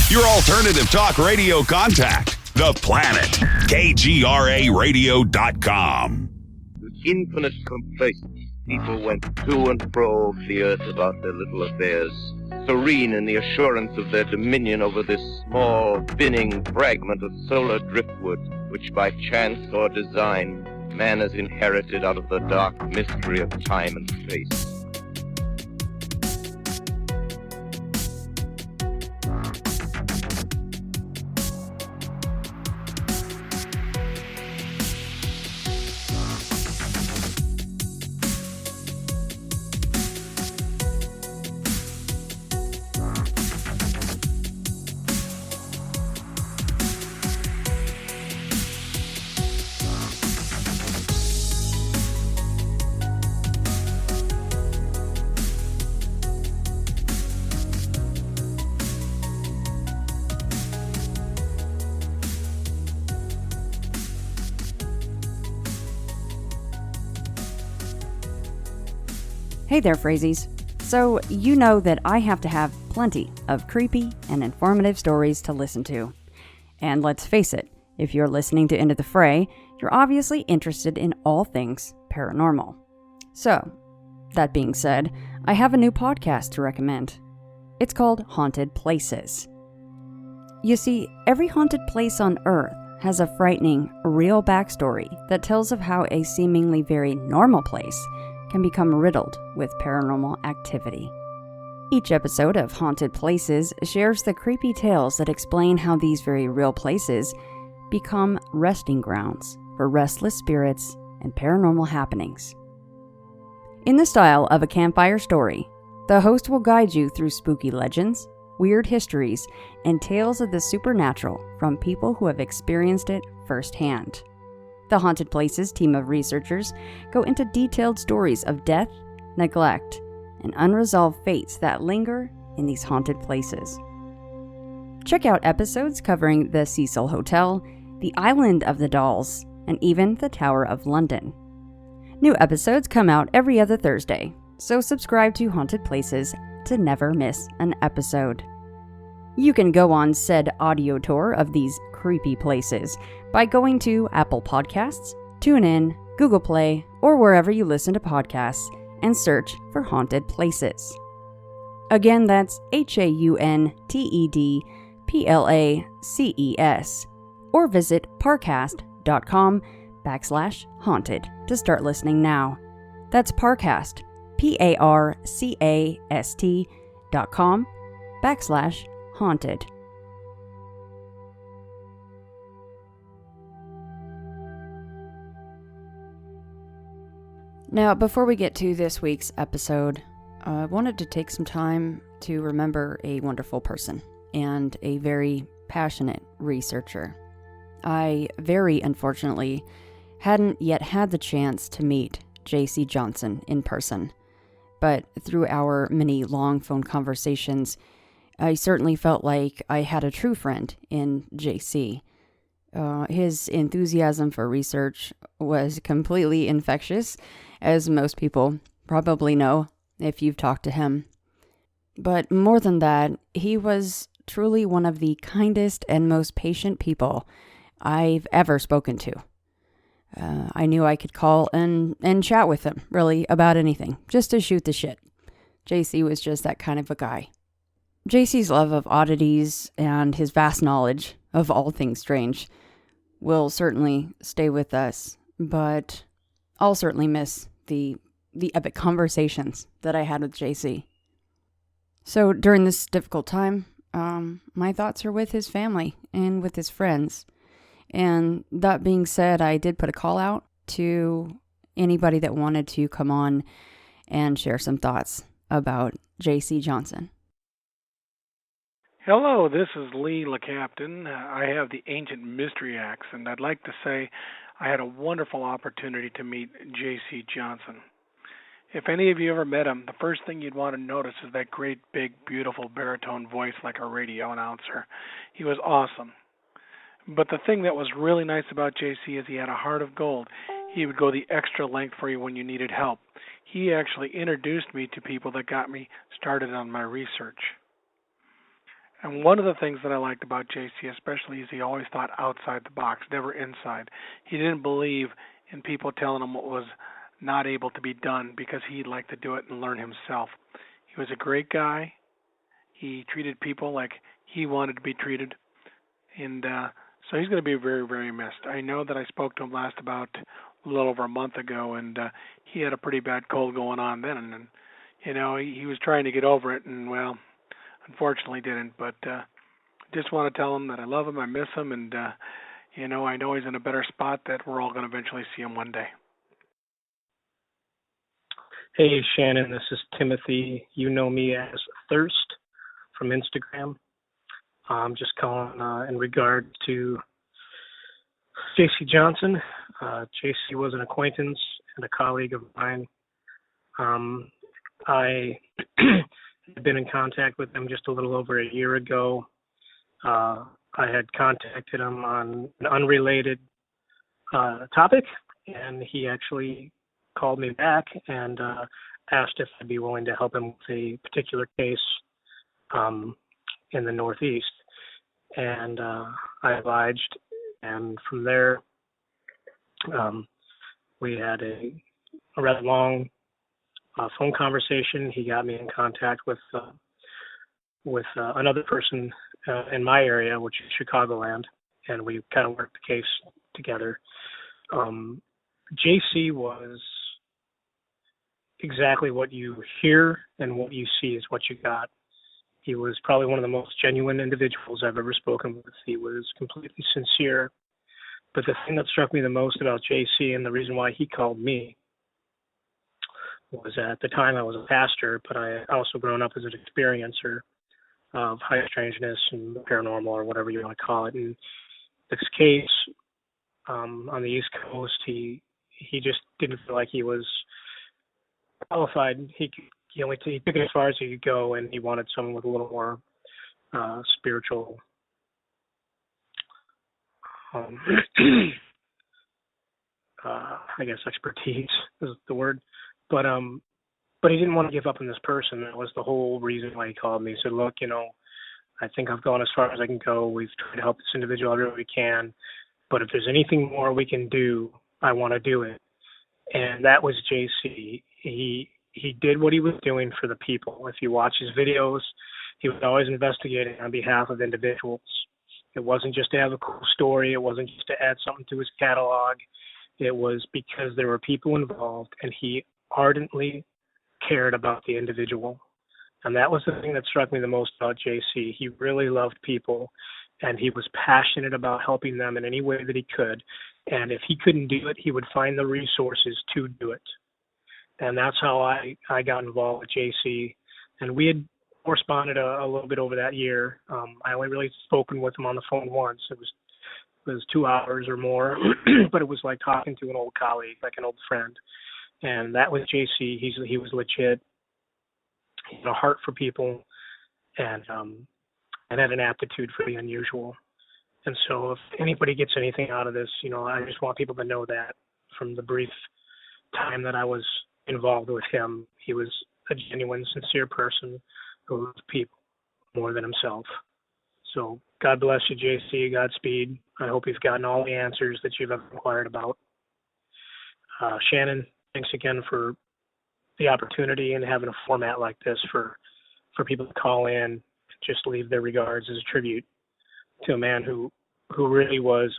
Your alternative talk radio contact, The Planet, KGRAradio.com. With infinite complacence, people went to and fro of the earth about their little affairs, serene in the assurance of their dominion over this small, spinning fragment of solar driftwood, which by chance or design, man has inherited out of the dark mystery of time and space. Hey there, Phrazies. So, you know that I have to have plenty of creepy and informative stories to listen to. And let's face it, if you're listening to Into the Fray, you're obviously interested in all things paranormal. So, that being said, I have a new podcast to recommend. It's called Haunted Places. You see, every haunted place on Earth has a frightening, real backstory that tells of how a seemingly very normal place can become riddled with paranormal activity. Each episode of Haunted Places shares the creepy tales that explain how these very real places become resting grounds for restless spirits and paranormal happenings. In the style of a campfire story, the host will guide you through spooky legends, weird histories, and tales of the supernatural from people who have experienced it firsthand. The Haunted Places team of researchers go into detailed stories of death, neglect, and unresolved fates that linger in these haunted places. Check out episodes covering the Cecil Hotel, the Island of the Dolls, and even the Tower of London. New episodes come out every other Thursday, so subscribe to Haunted Places to never miss an episode. You can go on said audio tour of these creepy places by going to Apple Podcasts, TuneIn, Google Play, or wherever you listen to podcasts and search for Haunted Places. Again, that's HAUNTEDPLACES, or visit parcast.com/haunted to start listening now. That's Parcast, PARCAST.com/haunted. Now, before we get to this week's episode, I wanted to take some time to remember a wonderful person and a very passionate researcher. I very unfortunately hadn't yet had the chance to meet J.C. Johnson in person, but through our many long phone conversations, I certainly felt like I had a true friend in J.C. His enthusiasm for research was completely infectious, as most people probably know if you've talked to him. But more than that, he was truly one of the kindest and most patient people I've ever spoken to. I knew I could call and chat with him, really, about anything, just to shoot the shit. JC was just that kind of a guy. JC's love of oddities and his vast knowledge of all things strange will certainly stay with us, but I'll certainly miss the epic conversations that I had with JC. So during this difficult time, my thoughts are with his family and with his friends. And that being said, I did put a call out to anybody that wanted to come on and share some thoughts about J.C. Johnson. Hello, this is Lee LeCaptain. I have the Ancient Mystery Axe, and I'd like to say I had a wonderful opportunity to meet J.C. Johnson. If any of you ever met him, the first thing you'd want to notice is that great, big, beautiful baritone voice like a radio announcer. He was awesome. But the thing that was really nice about J.C. is he had a heart of gold. He would go the extra length for you when you needed help. He actually introduced me to people that got me started on my research. And one of the things that I liked about JC especially is he always thought outside the box, never inside. He didn't believe in people telling him what was not able to be done because he'd like to do it and learn himself. He was a great guy. He treated people like he wanted to be treated. And so he's going to be very, very missed. I know that I spoke to him last about a little over a month ago, and he had a pretty bad cold going on then. And he was trying to get over it, and, well, unfortunately didn't. But just want to tell him that I love him, I miss him, and, I know he's in a better spot, that we're all going to eventually see him one day. Hey, Shannon, this is Timothy. You know me as Thirst from Instagram. I'm just calling in regard to J.C. Johnson. J.C. was an acquaintance and a colleague of mine. I had been in contact with him just a little over a year ago. I had contacted him on an unrelated topic, and he actually called me back and asked if I'd be willing to help him with a particular case in the Northeast. And I obliged, and from there we had a rather long phone conversation. He got me in contact with another person in my area, which is Chicagoland, and we kind of worked the case together. JC was exactly what you hear and what you see is what you got. He was probably one of the most genuine individuals I've ever spoken with. He was completely sincere. But the thing that struck me the most about JC, and the reason why he called me, was at the time I was a pastor, but I also grown up as an experiencer of high strangeness and paranormal, or whatever you want to call it. And this case on the East Coast, he just didn't feel like he was qualified. He took it as far as he could go, and he wanted someone with a little more spiritual I guess expertise is the word. But he didn't want to give up on this person. That was the whole reason why he called me. He said, look, I think I've gone as far as I can go. We've tried to help this individual everywhere we can. But if there's anything more we can do, I want to do it. And that was JC. He did what he was doing for the people. If you watch his videos, he was always investigating on behalf of individuals. It wasn't just to have a cool story. It wasn't just to add something to his catalog. It was because there were people involved, and he ardently cared about the individual. And that was the thing that struck me the most about JC. He really loved people, and he was passionate about helping them in any way that he could. And if he couldn't do it, he would find the resources to do it. And that's how I got involved with JC. And we had corresponded a little bit over that year. I only really spoken with him on the phone once. It was 2 hours or more, but it was like talking to an old colleague, like an old friend. And that was JC. He was legit. He had a heart for people, and had an aptitude for the unusual. And so if anybody gets anything out of this, I just want people to know that from the brief time that I was involved with him, he was a genuine, sincere person who loved people more than himself. So God bless you, JC. Godspeed. I hope you've gotten all the answers that you've ever inquired about. Shannon, thanks again for the opportunity and having a format like this for people to call in and just leave their regards as a tribute to a man who really was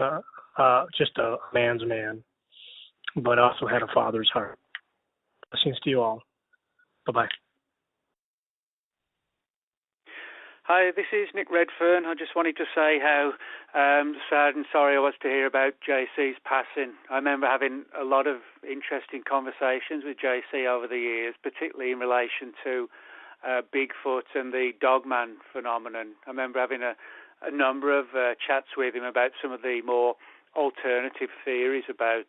just a man's man, but also had a father's heart. Blessings to you all. Bye-bye. Hi, this is Nick Redfern. I just wanted to say how sad and sorry I was to hear about JC's passing. I remember having a lot of interesting conversations with JC over the years, particularly in relation to Bigfoot and the Dogman phenomenon. I remember having a number of chats with him about some of the more alternative theories about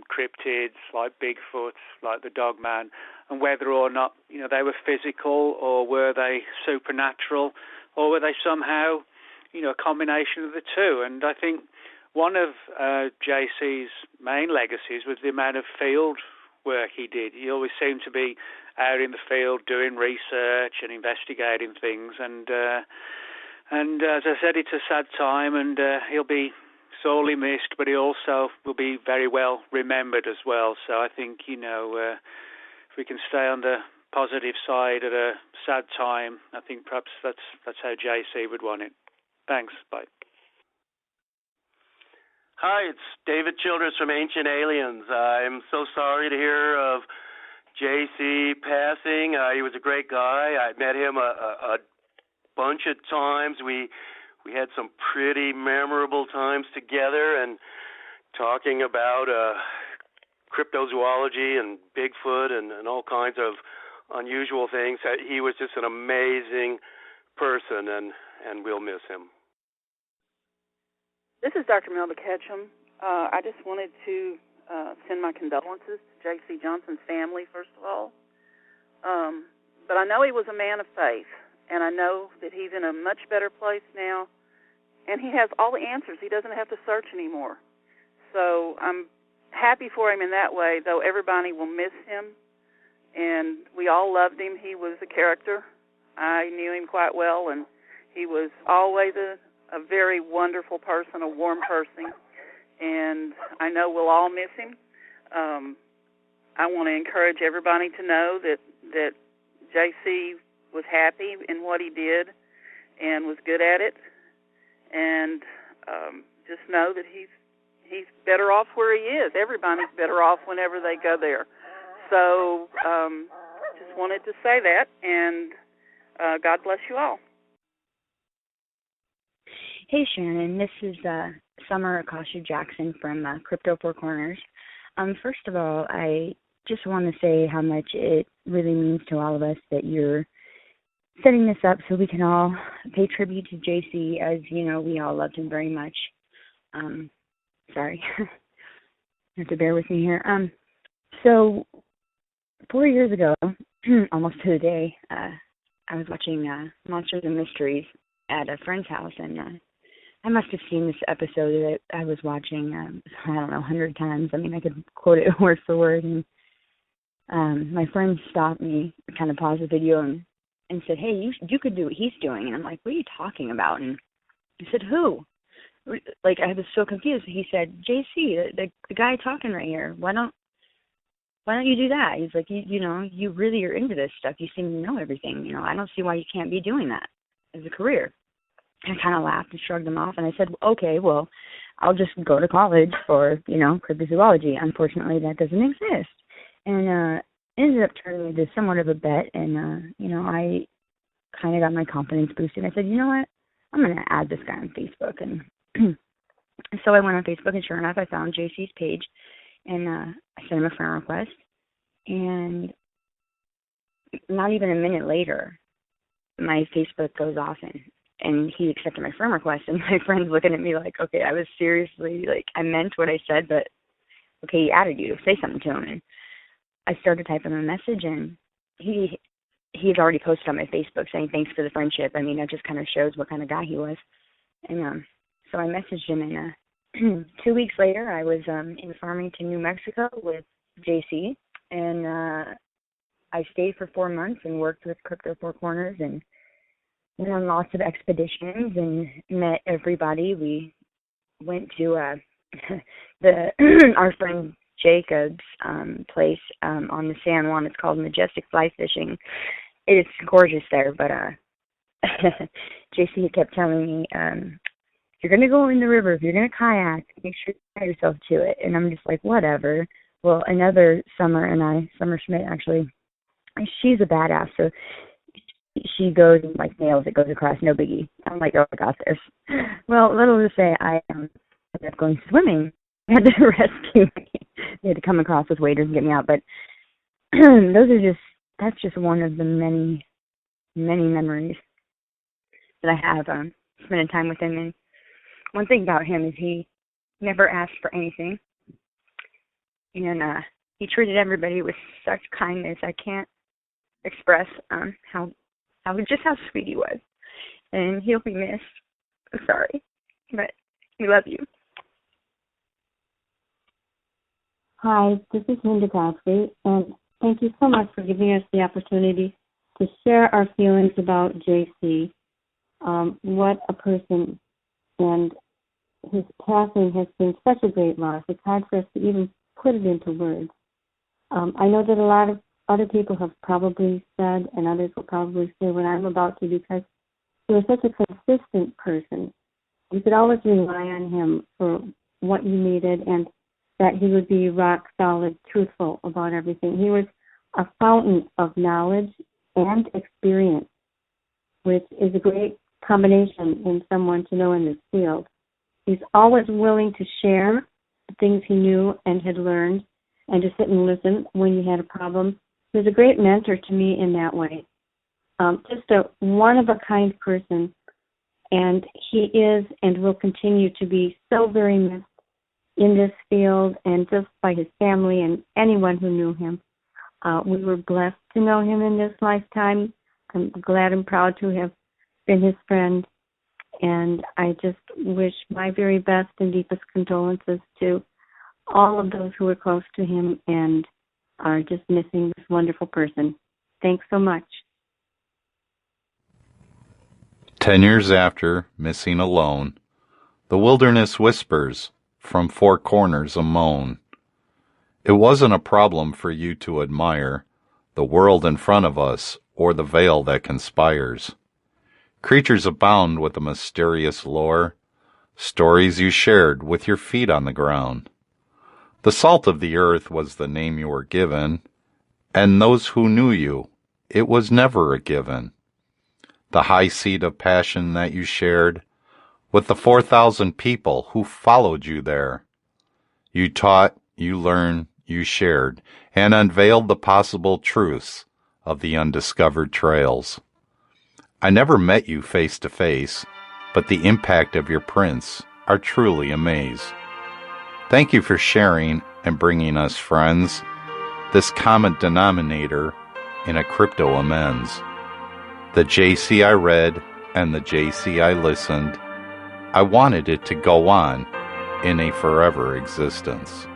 cryptids like Bigfoot, like the Dogman, and whether or not they were physical, or were they supernatural, or were they somehow a combination of the two. And I think one of JC's main legacies was the amount of field work he did. He always seemed to be out in the field doing research and investigating things, and And as I said, it's a sad time, and he'll be sorely missed, but he also will be very well remembered as well. So I think, if we can stay on the positive side at a sad time, I think perhaps that's how JC would want it. Thanks. Bye. Hi, it's David Childress from Ancient Aliens. I'm so sorry to hear of JC passing. He was a great guy. I met him a bunch of times. We had some pretty memorable times together and talking about cryptozoology and Bigfoot and all kinds of unusual things. He was just an amazing person, and we'll miss him. This is Dr. Melba Ketchum. I just wanted to send my condolences to J.C. Johnson's family, first of all. But I know he was a man of faith, and I know that he's in a much better place now, and he has all the answers. He doesn't have to search anymore. So I'm happy for him in that way, though everybody will miss him, and we all loved him. He was a character. I knew him quite well, and he was always a very wonderful person, a warm person, and I know we'll all miss him. I want to encourage everybody to know that JC was happy in what he did and was good at it, and just know that he's better off where he is. Everybody's better off whenever they go there. So just wanted to say that, and God bless you all. Hey, Shannon, this is Summer Acosta-Jackson from Crypto Four Corners. First of all, I just want to say how much it really means to all of us that you're setting this up so we can all pay tribute to JC, as, we all loved him very much. Sorry. You have to bear with me here. So 4 years ago, almost to the day, I was watching Monsters and Mysteries at a friend's house, and I must have seen this episode that I was watching, 100 times. I mean, I could quote it word for word. And my friend stopped me, kind of paused the video, and said, "Hey, you could do what he's doing." And I'm like, "What are you talking about?" And he said, "Who?" Like, I was so confused. He said, "JC, the guy talking right here. Why don't you do that?" He's like, you really are into this stuff. You seem to know everything. I don't see why you can't be doing that as a career." I kind of laughed and shrugged him off, and I said, "Okay, well, I'll just go to college for, cryptozoology." Unfortunately, that doesn't exist. And ended up turning into somewhat of a bet, and, I kind of got my confidence boosted. I said, "You know what? I'm going to add this guy on Facebook." And so I went on Facebook, and sure enough, I found JC's page, and I sent him a friend request. And not even a minute later, my Facebook goes off, and he accepted my friend request, and my friend's looking at me like, okay, I was seriously, I meant what I said, but okay, he added you, say something to him. And I started typing him a message, and he had already posted on my Facebook saying thanks for the friendship. I mean, that just kind of shows what kind of guy he was. And so I messaged him, and 2 weeks later, I was in Farmington, New Mexico with JC, and I stayed for 4 months and worked with Crypto Four Corners, and went on lots of expeditions and met everybody. We went to our friend Jacob's place on the San Juan. It's called Majestic Fly Fishing. It's gorgeous there, but JC kept telling me, if you're going to go in the river, if you're going to kayak, make sure you tie yourself to it. And I'm just like, whatever. Well, another Summer Summer Schmidt, actually, she's a badass, so she goes and nails it, goes across, no biggie. I'm like, oh, I got this. Well, little to say, I ended up going swimming. They had to rescue me. They had to come across with waders and get me out. But that's just one of the many, many memories that I have spending time with him. And one thing about him is he never asked for anything. And he treated everybody with such kindness. I can't express how sweet he was. And he'll be missed. I'm sorry, but we love you. Hi, this is Linda Godfrey, and thank you so much for giving us the opportunity to share our feelings about JC. what a person, and his passing has been such a great loss. It's hard for us to even put it into words. I know that a lot of other people have probably said, and others will probably say what I'm about to, because he was such a consistent person. You could always rely on him for what you needed, and that he would be rock solid, truthful about everything. He was a fountain of knowledge and experience, which is a great combination in someone to know in this field. He's always willing to share the things he knew and had learned, and to sit and listen when you had a problem. He was a great mentor to me in that way. Just a one-of-a-kind person, and he is and will continue to be so very missed in this field, and just by his family and anyone who knew him. We were blessed to know him in this lifetime. I'm glad and proud to have been his friend, and I just wish my very best and deepest condolences to all of those who were close to him and are just missing this wonderful person. Thanks so much. 10 years after, missing alone, the wilderness whispers, from four corners a moan. It wasn't a problem for you to admire the world in front of us or the veil that conspires. Creatures abound with a mysterious lore, stories you shared with your feet on the ground. The salt of the earth was the name you were given, and those who knew you, it was never a given. The high seat of passion that you shared with the 4,000 people who followed you there. You taught, you learned, you shared, and unveiled the possible truths of the undiscovered trails. I never met you face to face, but the impact of your prints are truly a maze. Thank you for sharing and bringing us friends, this common denominator in a crypto amends. The JC I read and the JC I listened, I wanted it to go on in a forever existence.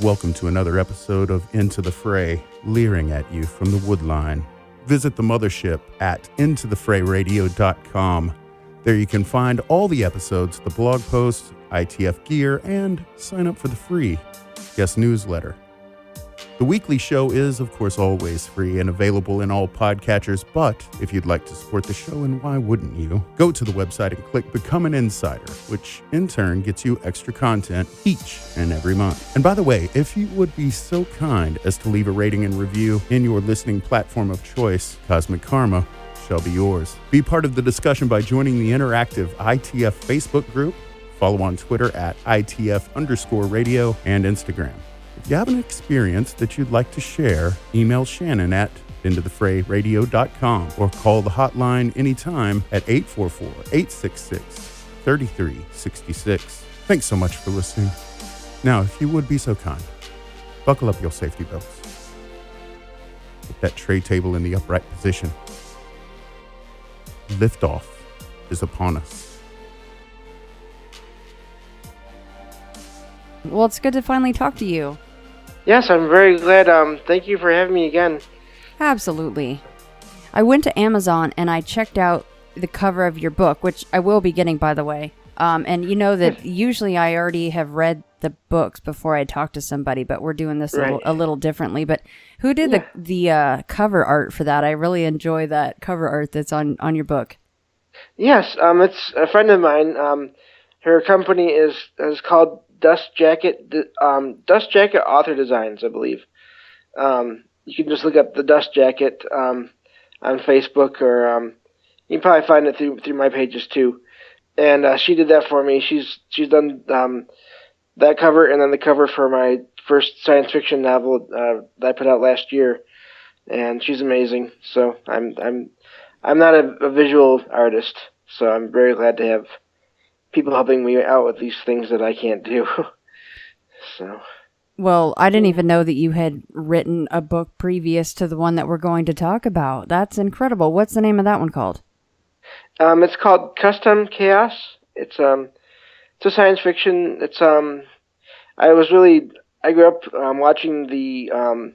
Welcome to another episode of Into the Fray, leering at you from the woodline. Visit the mothership at intothefrayradio.com. There you can find all the episodes, the blog posts, ITF gear, and sign up for the free guest newsletter. The weekly show is, of course, always free and available in all podcatchers, but if you'd like to support the show, and why wouldn't you, go to the website and click Become an Insider, which in turn gets you extra content each and every month. And by the way, if you would be so kind as to leave a rating and review in your listening platform of choice, Cosmic Karma shall be yours. Be part of the discussion by joining the interactive ITF Facebook group, follow on Twitter at ITF_radio, and Instagram. If you have an experience that you'd like to share, email Shannon at intothefrayradio.com or call the hotline anytime at 844-866-3366. Thanks so much for listening. Now, if you would be so kind, buckle up your safety belts. Put that tray table in the upright position. Liftoff is upon us. Well, it's good to finally talk to you. Yes, I'm very glad. Thank you for having me again. Absolutely. I went to Amazon and I checked out the cover of your book, which I will be getting, by the way. And you know that usually I already have read the books before I talk to somebody, but we're doing this a little differently. But who did the cover art for that? I really enjoy that cover art that's on your book. Yes, it's a friend of mine. Her company is called Dust Jacket Author Designs, I believe. You can just look up the Dust Jacket on Facebook, or you can probably find it through my pages too. And she did that for me. She's done that cover, and then the cover for my first science fiction novel that I put out last year. And she's amazing. So I'm not a visual artist, so I'm very glad to have people helping me out with these things that I can't do. So. Well, I didn't even know that you had written a book previous to the one that we're going to talk about. That's incredible. What's the name of that one called? It's called Custom Chaos. It's a science fiction. It's I I grew up watching the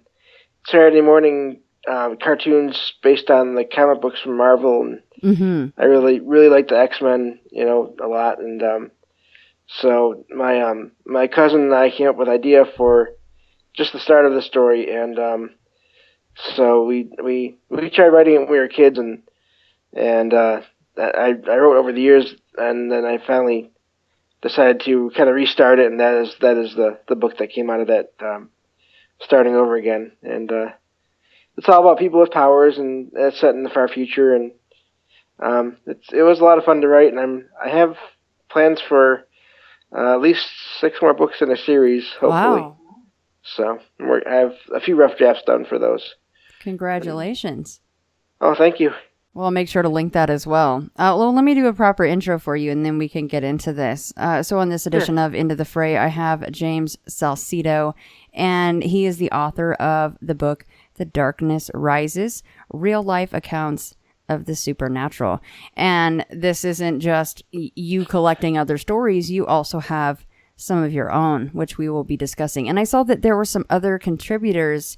Saturday morning cartoons based on the comic books from Marvel, and I really liked the X-Men, a lot. And so my cousin and I came up with an idea for just the start of the story, and so we tried writing it when we were kids, and I wrote over the years, and then I finally decided to kind of restart it, and that is the book that came out of that, starting over again. And it's all about people with powers, and it's set in the far future, and it was a lot of fun to write, and I have plans for at least 6 more books in a series, hopefully. Wow. So I have a few rough drafts done for those. Congratulations. Oh, thank you. Well, I'll make sure to link that as well. Well, let me do a proper intro for you, and then we can get into this. So on this edition of Into the Fray, I have James Salsido, and he is the author of the book The Darkness Rises, Real-Life Accounts of the Supernatural. And this isn't just you collecting other stories. You also have some of your own, which we will be discussing. And I saw that there were some other contributors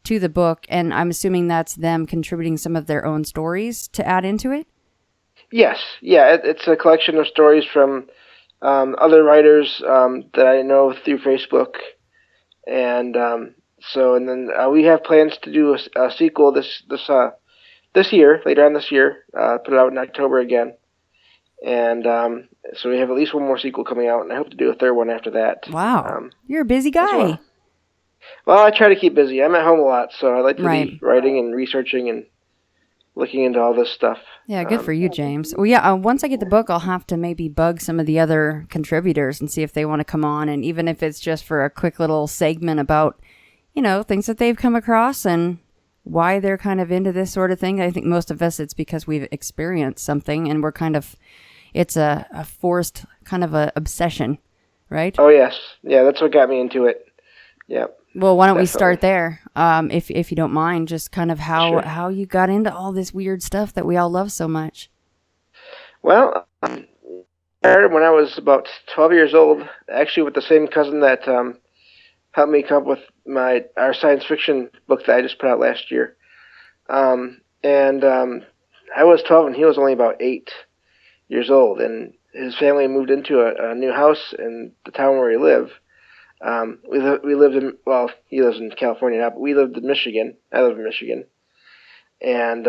to the book, and I'm assuming that's them contributing some of their own stories to add into it? Yes. Yeah, it's a collection of stories from other writers that I know through Facebook. And then we have plans to do a sequel this year, later on this year, put it out in October again. And so we have at least one more sequel coming out, and I hope to do a third one after that. Wow. You're a busy guy. Well, I try to keep busy. I'm at home a lot, so I like to be writing and researching and looking into all this stuff. Yeah, good for you, James. Well, yeah, once I get the book, I'll have to maybe bug some of the other contributors and see if they want to come on, and even if it's just for a quick little segment about, things that they've come across and why they're kind of into this sort of thing. I think most of us, it's because we've experienced something, and we're it's a forced kind of a obsession, right? Oh, yes. Yeah, that's what got me into it. Yeah. Well, why don't we start there, if you don't mind, just kind of how you got into all this weird stuff that we all love so much. Well, I started when I was about 12 years old, actually with the same cousin that helped me come up with our science fiction book that I just put out last year. I was 12 and he was only about 8 years old, and his family moved into a new house in the town where we live. We lived in, well, he lives in California now, but we lived in Michigan. I live in Michigan. And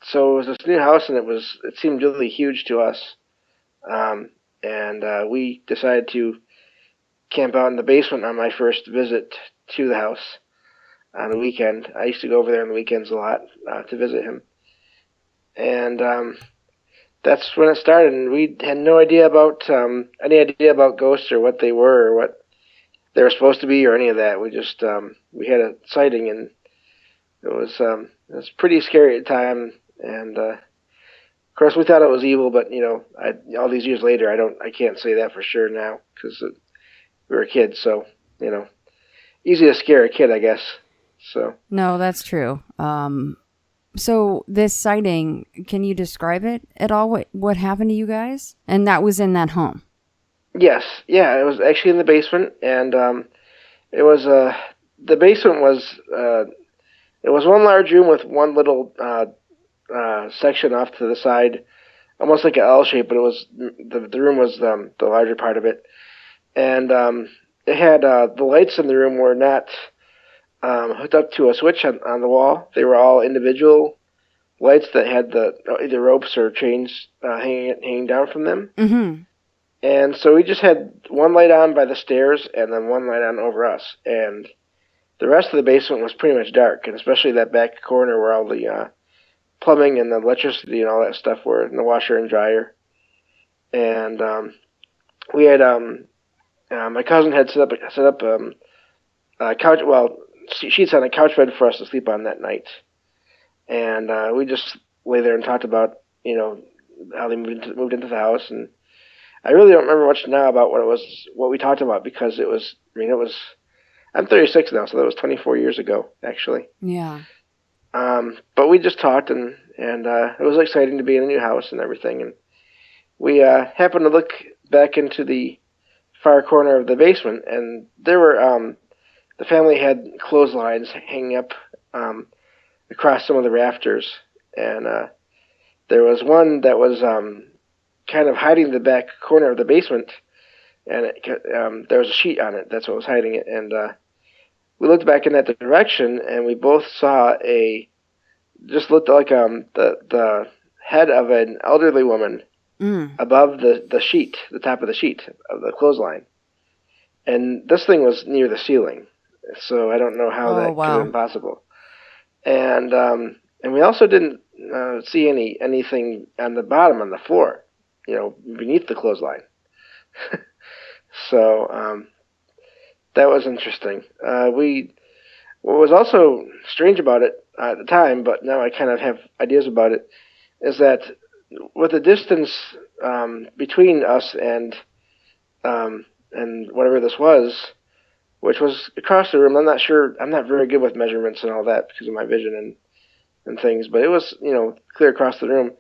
so it was this new house, and it seemed really huge to us. We decided to camp out in the basement on my first visit to the house on the weekend. I used to go over there on the weekends a lot to visit him. And that's when it started, and we had no idea about any idea about ghosts or what they were or what they were supposed to be or any of that. We just we had a sighting, and it was pretty scary at the time. And of course, we thought it was evil, but all these years later, I can't say that for sure now because we were kids. So easy to scare a kid, I guess. So no, that's true. So this sighting, can you describe it at all? What happened to you guys? And that was in that home. Yes, yeah, it was actually in the basement, and it was the basement was it was one large room with one little section off to the side, almost like an L shape, but it was the room was the larger part of it, and it had the lights in the room were not hooked up to a switch on the wall. They were all individual lights that had either ropes or chains hanging down from them. Mm-hmm. And so we just had one light on by the stairs and then one light on over us. And the rest of the basement was pretty much dark, and especially that back corner where all the plumbing and the electricity and all that stuff were, and the washer and dryer. And we had my cousin had set up a couch. Well, she'd set a couch bed for us to sleep on that night, and we just lay there and talked about how they moved into the house. And I really don't remember much now about what we talked about, because it was I'm 36 now, so that was 24 years ago actually. Yeah. But we just talked, and it was exciting to be in a new house and everything. And we happened to look back into the far corner of the basement, and there were the family had clotheslines hanging up across some of the rafters, and there was one that was kind of hiding the back corner of the basement, and there was a sheet on it. That's what was hiding it. And we looked back in that direction, and we both saw just looked like the head of an elderly woman above the sheet, the top of the sheet of the clothesline. And this thing was near the ceiling, so I don't know how that could have been possible. And we also didn't see anything on the bottom, on the floor, beneath the clothesline. So that was interesting. What was also strange about it at the time, but now I kind of have ideas about it, is that with the distance between us and whatever this was, which was across the room, I'm not sure. I'm not very good with measurements and all that because of my vision and things, but it was clear across the room.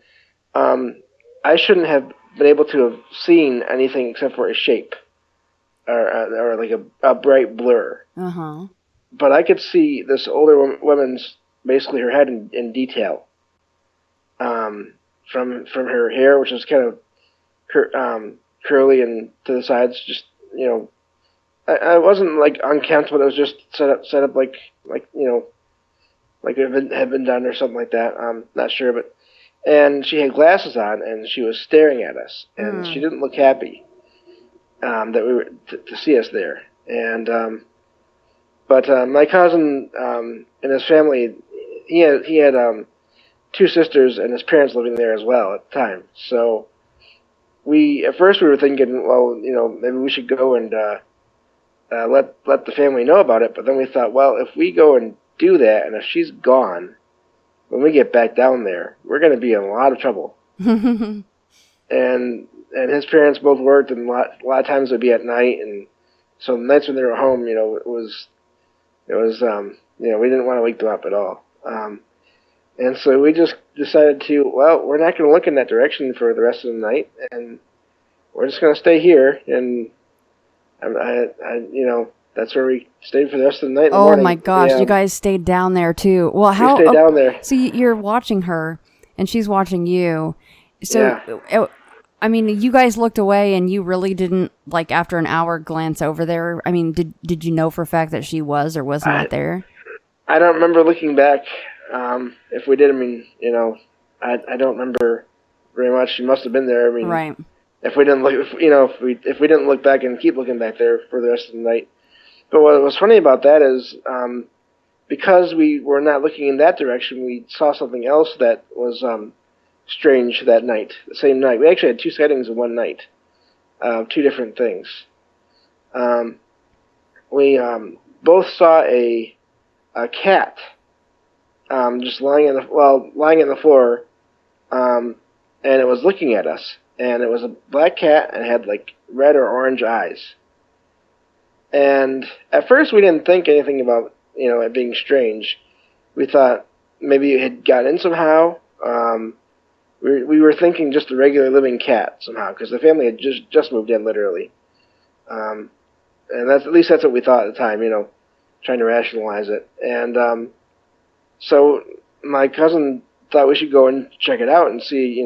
I shouldn't have been able to have seen anything except for a shape or like a bright blur. But I could see this older woman's, basically her head in detail, from her hair, which was kind of curly and to the sides. Just I wasn't like unkempt, but it was just set up like it had been done or something like that. I'm not sure, but and she had glasses on and she was staring at us, and she didn't look happy that we were to see us there. And but my cousin and his family, he had 2 sisters and his parents living there as well at the time. So at first we were thinking, well, maybe we should go and let the family know about it. But then we thought, well, if we go and do that, and if she's gone when we get back down there, we're going to be in a lot of trouble. And his parents both worked, and a lot of times it would be at night, and so the nights when they were home, it was we didn't want to wake them up at all. And so we just decided we're not going to look in that direction for the rest of the night, and we're just going to stay here. And that's where we stayed for the rest of the night. Oh my gosh, you guys stayed down there too. Well, we stayed down there. So you're watching her, and she's watching you. So, I mean, you guys looked away, and you really didn't, like, after an hour, glance over there. I mean, did you know for a fact that she was or was not there? I don't remember looking back. If we did, I mean, I don't remember very much. She must have been there. I mean, right. If we didn't look, if we didn't look back and keep looking back there for the rest of the night. But what was funny about that is, because we were not looking in that direction, we saw something else that was strange that night. The same night, we actually had 2 sightings in one night, 2 different things. We both saw a cat just lying on the floor, and it was looking at us. And it was a black cat, and it had like red or orange eyes. And at first we didn't think anything about it being strange. We thought maybe it had gotten in somehow. We were thinking just a regular living cat somehow, because the family had just moved in literally. And that's what we thought at the time, trying to rationalize it. And so my cousin thought we should go and check it out and see,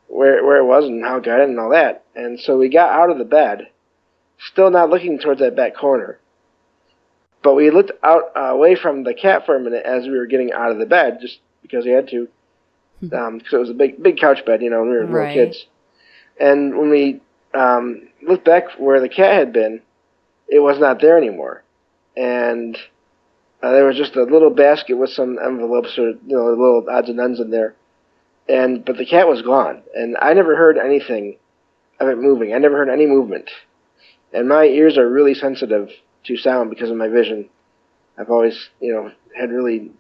where it was and how it got in and all that. And so we got out of the bed, still not looking towards that back corner. But we looked out away from the cat for a minute as we were getting out of the bed, just because we had to, because it was a big couch bed, when we were little kids. And when we looked back where the cat had been, it was not there anymore. And there was just a little basket with some envelopes or little odds and ends in there. But the cat was gone, and I never heard anything of it moving. I never heard any movement. And my ears are really sensitive to sound because of my vision. I've always, had really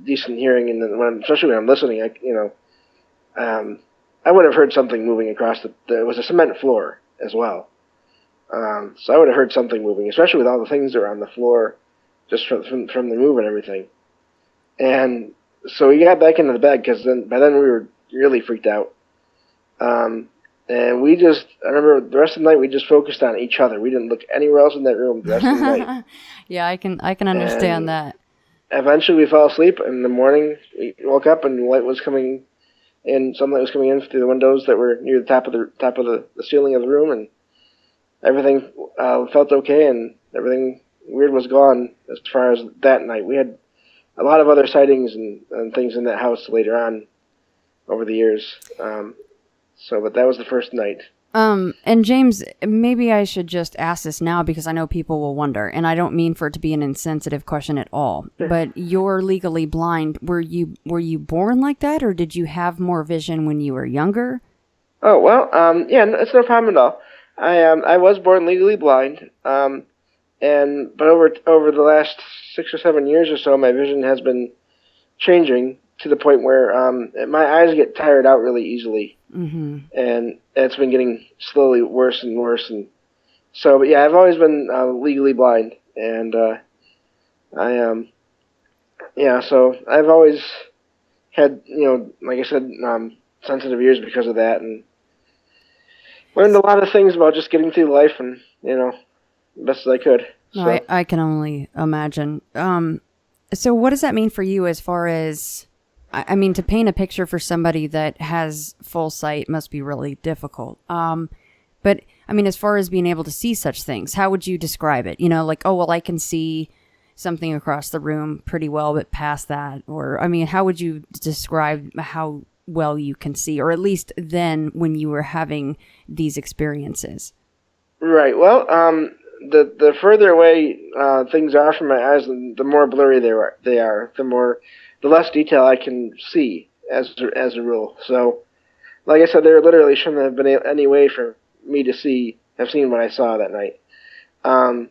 decent hearing, and especially when I'm listening, I would have heard something moving across it was a cement floor as well. So I would have heard something moving, especially with all the things that were on the floor, just from the move and everything. And so we got back into the bed, because by then we were really freaked out. And I remember the rest of the night we just focused on each other. We didn't look anywhere else in that room the rest of the night. Yeah, I can understand that. Eventually we fell asleep. In the morning we woke up and light was coming in. Sunlight was coming in through the windows that were near the top of the ceiling of the room, and everything felt okay, and everything weird was gone as far as that night. We had a lot of other sightings and things in that house later on over the years. But that was the first night. And James, maybe I should just ask this now because I know people will wonder, and I don't mean for it to be an insensitive question at all. Sure. But you're legally blind. Were you born like that, or did you have more vision when you were younger? Oh well, yeah, it's no problem at all. I was born legally blind, but over the last 6 or 7 years or so, my vision has been changing to the point where my eyes get tired out really easily. Mm-hmm. And it's been getting slowly worse and worse, and so. But yeah, I've always been legally blind, and so I've always had, like I said, sensitive ears because of that, and learned a lot of things about just getting through life, and best as I could. So. No, I can only imagine. So what does that mean for you as far as? I mean, to paint a picture for somebody that has full sight must be really difficult. But, I mean, as far as being able to see such things, how would you describe it? Like, oh, well, I can see something across the room pretty well, but past that. Or, I mean, how would you describe how well you can see? Or at least then when you were having these experiences? Right. Well, the further away things are from my eyes, the more blurry they are. The less detail I can see as a rule. So, like I said, there literally shouldn't have been any way for me to have seen what I saw that night. I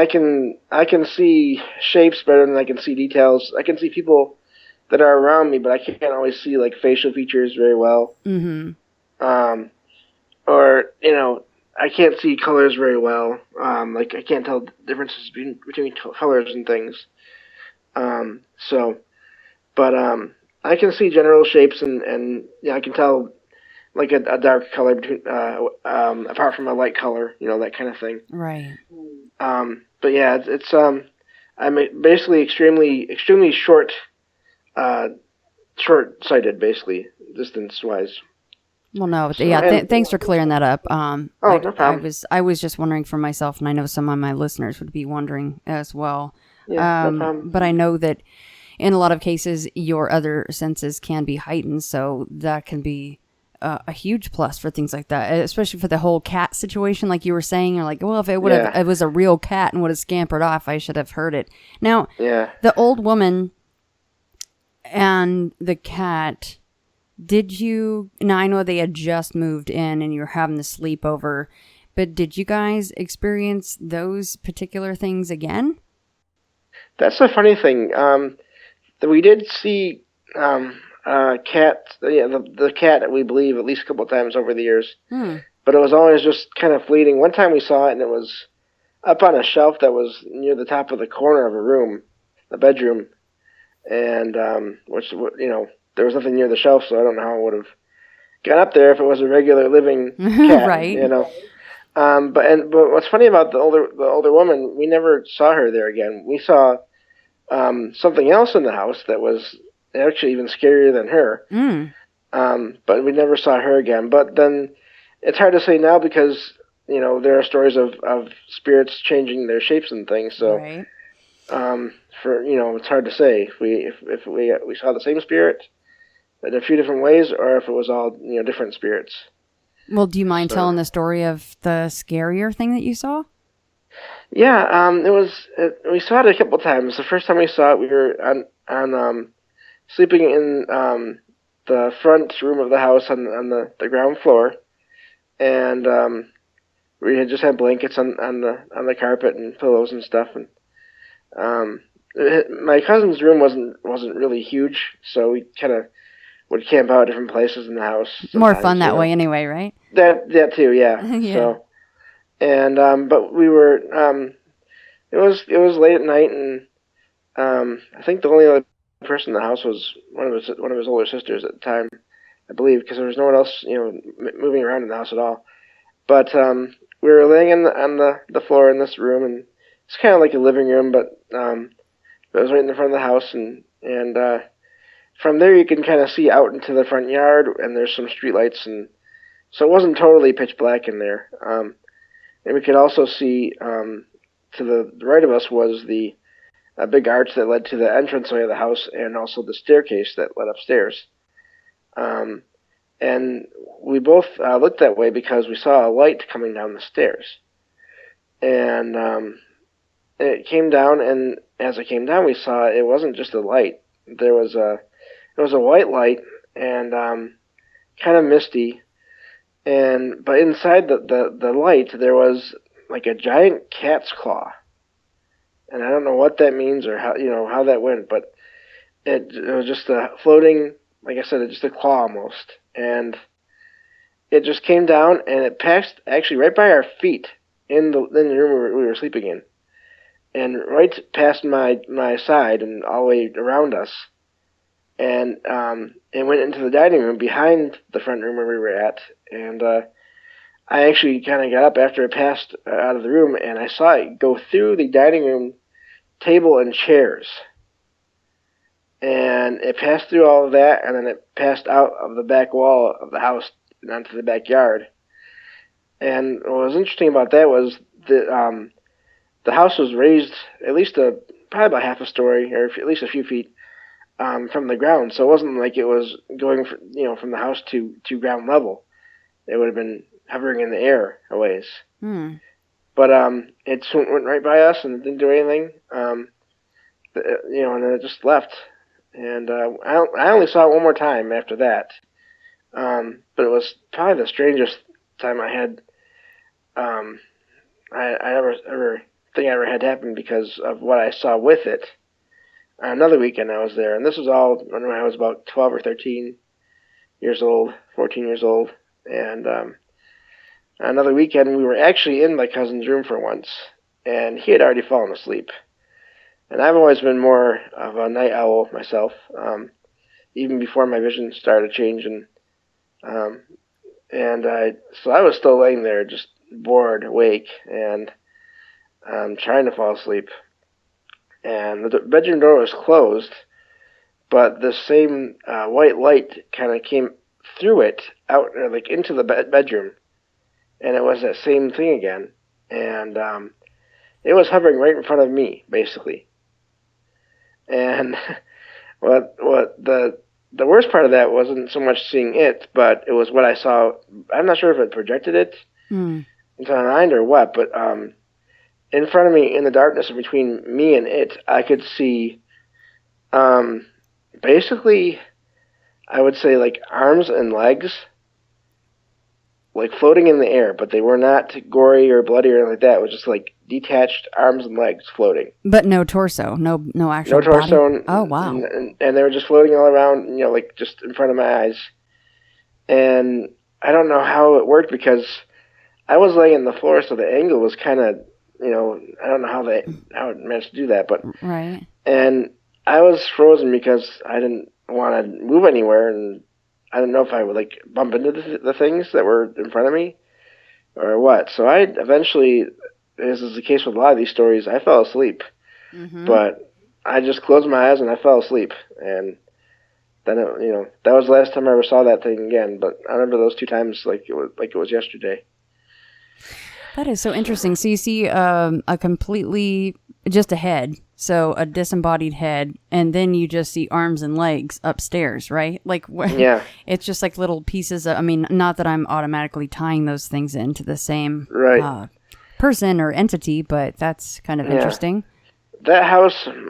can see shapes better than I can see details. I can see people that are around me, but I can't always see like facial features very well. Mm-hmm. Or I can't see colors very well. Like I can't tell differences between colors and things. But I can see general shapes and I can tell like a dark color between apart from a light color, that kind of thing. Right. But yeah, it's I'm basically extremely short-sighted, basically distance-wise. Well, no, So, yeah. Thanks for clearing that up. No problem. I was just wondering for myself, and I know some of my listeners would be wondering as well. Yeah, no problem. But I know that in a lot of cases, your other senses can be heightened, so that can be a huge plus for things like that, especially for the whole cat situation, like you were saying. You're like, well, if it was a real cat and would have scampered off, I should have heard it. Now, the old woman and the cat. Now I know they had just moved in and you're having the sleepover, but did you guys experience those particular things again? That's the funny thing. We did see cat, the cat, we believe, at least a couple of times over the years. But it was always just kind of fleeting. One time we saw it and it was up on a shelf that was near the top of the corner of a room, a bedroom, and there was nothing near the shelf, so I don't know how it would have got up there if it was a regular living cat. Right. But what's funny about the older woman, we never saw her there again. We saw something else in the house that was actually even scarier than her. But we never saw her again. But then it's hard to say now because there are stories of spirits changing their shapes and things. So. Right. It's hard to say if we saw the same spirit in a few different ways, or if it was all different spirits. Well, do you mind telling the story of the scarier thing that you saw? Yeah, we saw it a couple times. The first time we saw it, we were on sleeping in the front room of the house on the ground floor, and we had just had blankets on the carpet and pillows and stuff, and my cousin's room wasn't really huge, so we kind of would camp out at different places in the house. More fun that way, anyway, right? That too, yeah. Yeah. So, and but we were it was late at night, and I think the only other person in the house was one of his older sisters at the time, I believe, because there was no one else, moving around in the house at all. But we were laying on the floor in this room, and it's kind of like a living room, but it was right in the front of the house, and from there you can kind of see out into the front yard, and there's some streetlights, and so it wasn't totally pitch black in there. And we could also see to the right of us was the big arch that led to the entranceway of the house, and also the staircase that led upstairs. And we both looked that way because we saw a light coming down the stairs. And it came down, and as it came down, we saw it wasn't just a light. It was a white light, and kind of misty. But inside the light, there was like a giant cat's claw. And I don't know what that means or how that went, but it was just a floating, like I said, it's just a claw almost. And it just came down, and it passed actually right by our feet in the room we were sleeping in, and right past my side and all the way around us. And it went into the dining room behind the front room where we were at. And I actually kind of got up after it passed out of the room, and I saw it go through the dining room table and chairs. And it passed through all of that, and then it passed out of the back wall of the house and onto the backyard. And what was interesting about that was that the house was raised at least probably about half a story, or at least a few feet from the ground. So it wasn't like it was going from the house to ground level. It would have been hovering in the air a ways. But it went right by us and it didn't do anything. And then it just left. And I only saw it one more time after that. But it was probably the strangest time I had. I ever had happen because of what I saw with it. Another weekend I was there, and this was all when I was about 12 or 13 years old, 14 years old. And another weekend we were actually in my cousin's room for once, and he had already fallen asleep. And I've always been more of a night owl myself, even before my vision started changing. So I was still laying there, just bored, awake, and trying to fall asleep. And the bedroom door was closed, but the same white light kind of came through it, out like into the bedroom, and it was that same thing again. And it was hovering right in front of me, basically. And what the worst part of that wasn't so much seeing it, but it was what I saw. I'm not sure if it projected it into my mind or what, but in front of me, in the darkness between me and it, I could see basically, I would say like arms and legs like floating in the air, but they were not gory or bloody or anything like that. It was just like detached arms and legs floating. But no torso, no actual no torso. body? Oh, wow. And they were just floating all around, like just in front of my eyes. And I don't know how it worked because I was laying on the floor, so the angle was kind of, I don't know how it managed to do that, but right. And I was frozen because I didn't want to move anywhere, and I didn't know if I would like bump into the things that were in front of me or what. So I eventually, as is the case with a lot of these stories, I fell asleep. But I just closed my eyes and I fell asleep, and then that was the last time I ever saw that thing again. But I remember those 2 times like it was yesterday. That is so interesting. So you see a completely, just a head, so a disembodied head, and then you just see arms and legs upstairs, right? Like, yeah. It's just like little pieces of, not that I'm automatically tying those things into the same person or entity, but that's kind of interesting. That house, it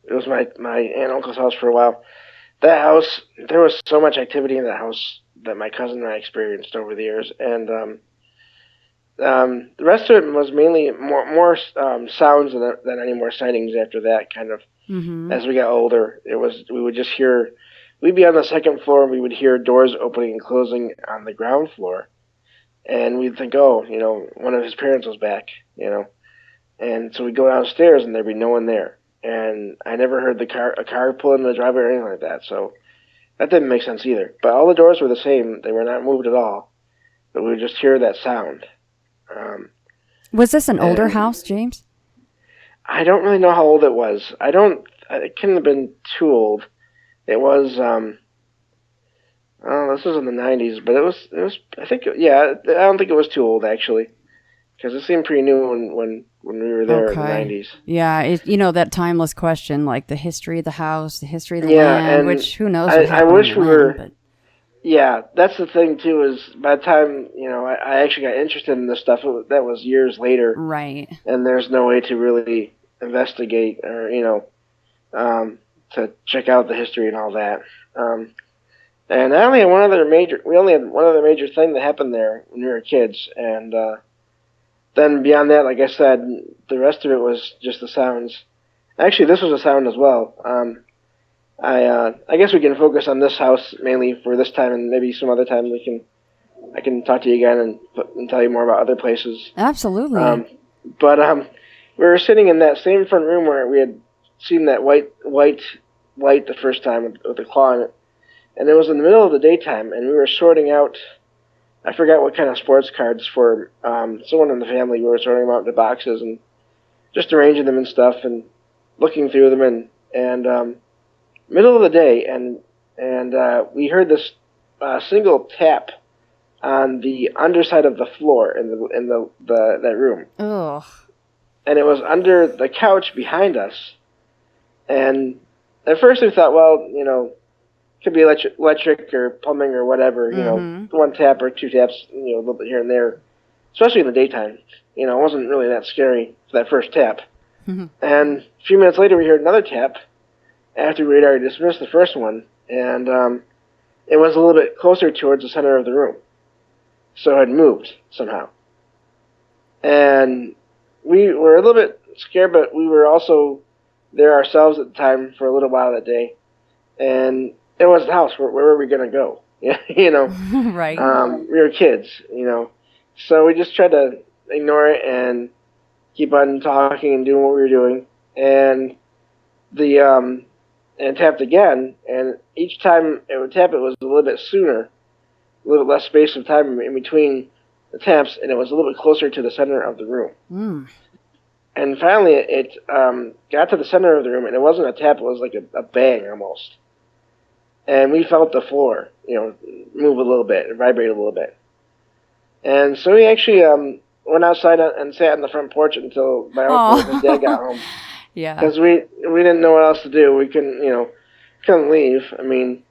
was my aunt and uncle's house for a while. That house, there was so much activity in that house that my cousin and I experienced over the years, and the rest of it was mainly more sounds than any more sightings after that. Kind of as we got older, we would just hear. We'd be on the second floor, and we would hear doors opening and closing on the ground floor, and we'd think, one of his parents was back, and so we'd go downstairs, and there'd be no one there, and I never heard a car pull in the driveway or anything like that. So That didn't make sense either. But all the doors were the same. They were not moved at all. But we would just hear that sound. Was this an older house, James? I don't really know how old it was. It couldn't have been too old. It was, this was in the 90s, but it was, I think, I don't think it was too old, actually. Because it seemed pretty new when we were there in the 90s. Yeah, that timeless question, like the history of the house, the history of the land, which who knows what I wish we were... But... Yeah, that's the thing, too, is by the time, I actually got interested in this stuff, that was years later. Right. And there's no way to really investigate or, to check out the history and all that. And I only had one other major thing that happened there when we were kids. And then beyond that, like I said, the rest of it was just the sounds. Actually, this was a sound as well. I guess we can focus on this house mainly for this time, and maybe some other time I can talk to you again and tell you more about other places. Absolutely. But we were sitting in that same front room where we had seen that white light the first time with the claw in it, and it was in the middle of the daytime, and we were sorting out. I forgot what kind of sports cards for someone in the family. We were sorting them out into boxes and just arranging them and stuff, and looking through them and middle of the day, and we heard this single tap on the underside of the floor in that room. Ugh. And it was under the couch behind us. And at first we thought, well, could be electric or plumbing or whatever. One tap or two taps, a little bit here and there, especially in the daytime. It wasn't really that scary for that first tap. And a few minutes later, we heard another tap. After we had already dismissed the first one, and it was a little bit closer towards the center of the room. So it had moved somehow. And we were a little bit scared, but we were also there ourselves at the time for a little while that day. And it was the house. Where were we going to go? Right. We were kids, So we just tried to ignore it and keep on talking and doing what we were doing. And and tapped again, and each time it would tap, it was a little bit sooner, a little bit less space of time in between the taps, and it was a little bit closer to the center of the room. And finally, it got to the center of the room, and it wasn't a tap, it was like a bang almost. And we felt the floor, move a little bit, and vibrate a little bit. And so we actually went outside and sat on the front porch until my uncle and his dad got home. Yeah. Because we didn't know what else to do. We couldn't leave. I mean,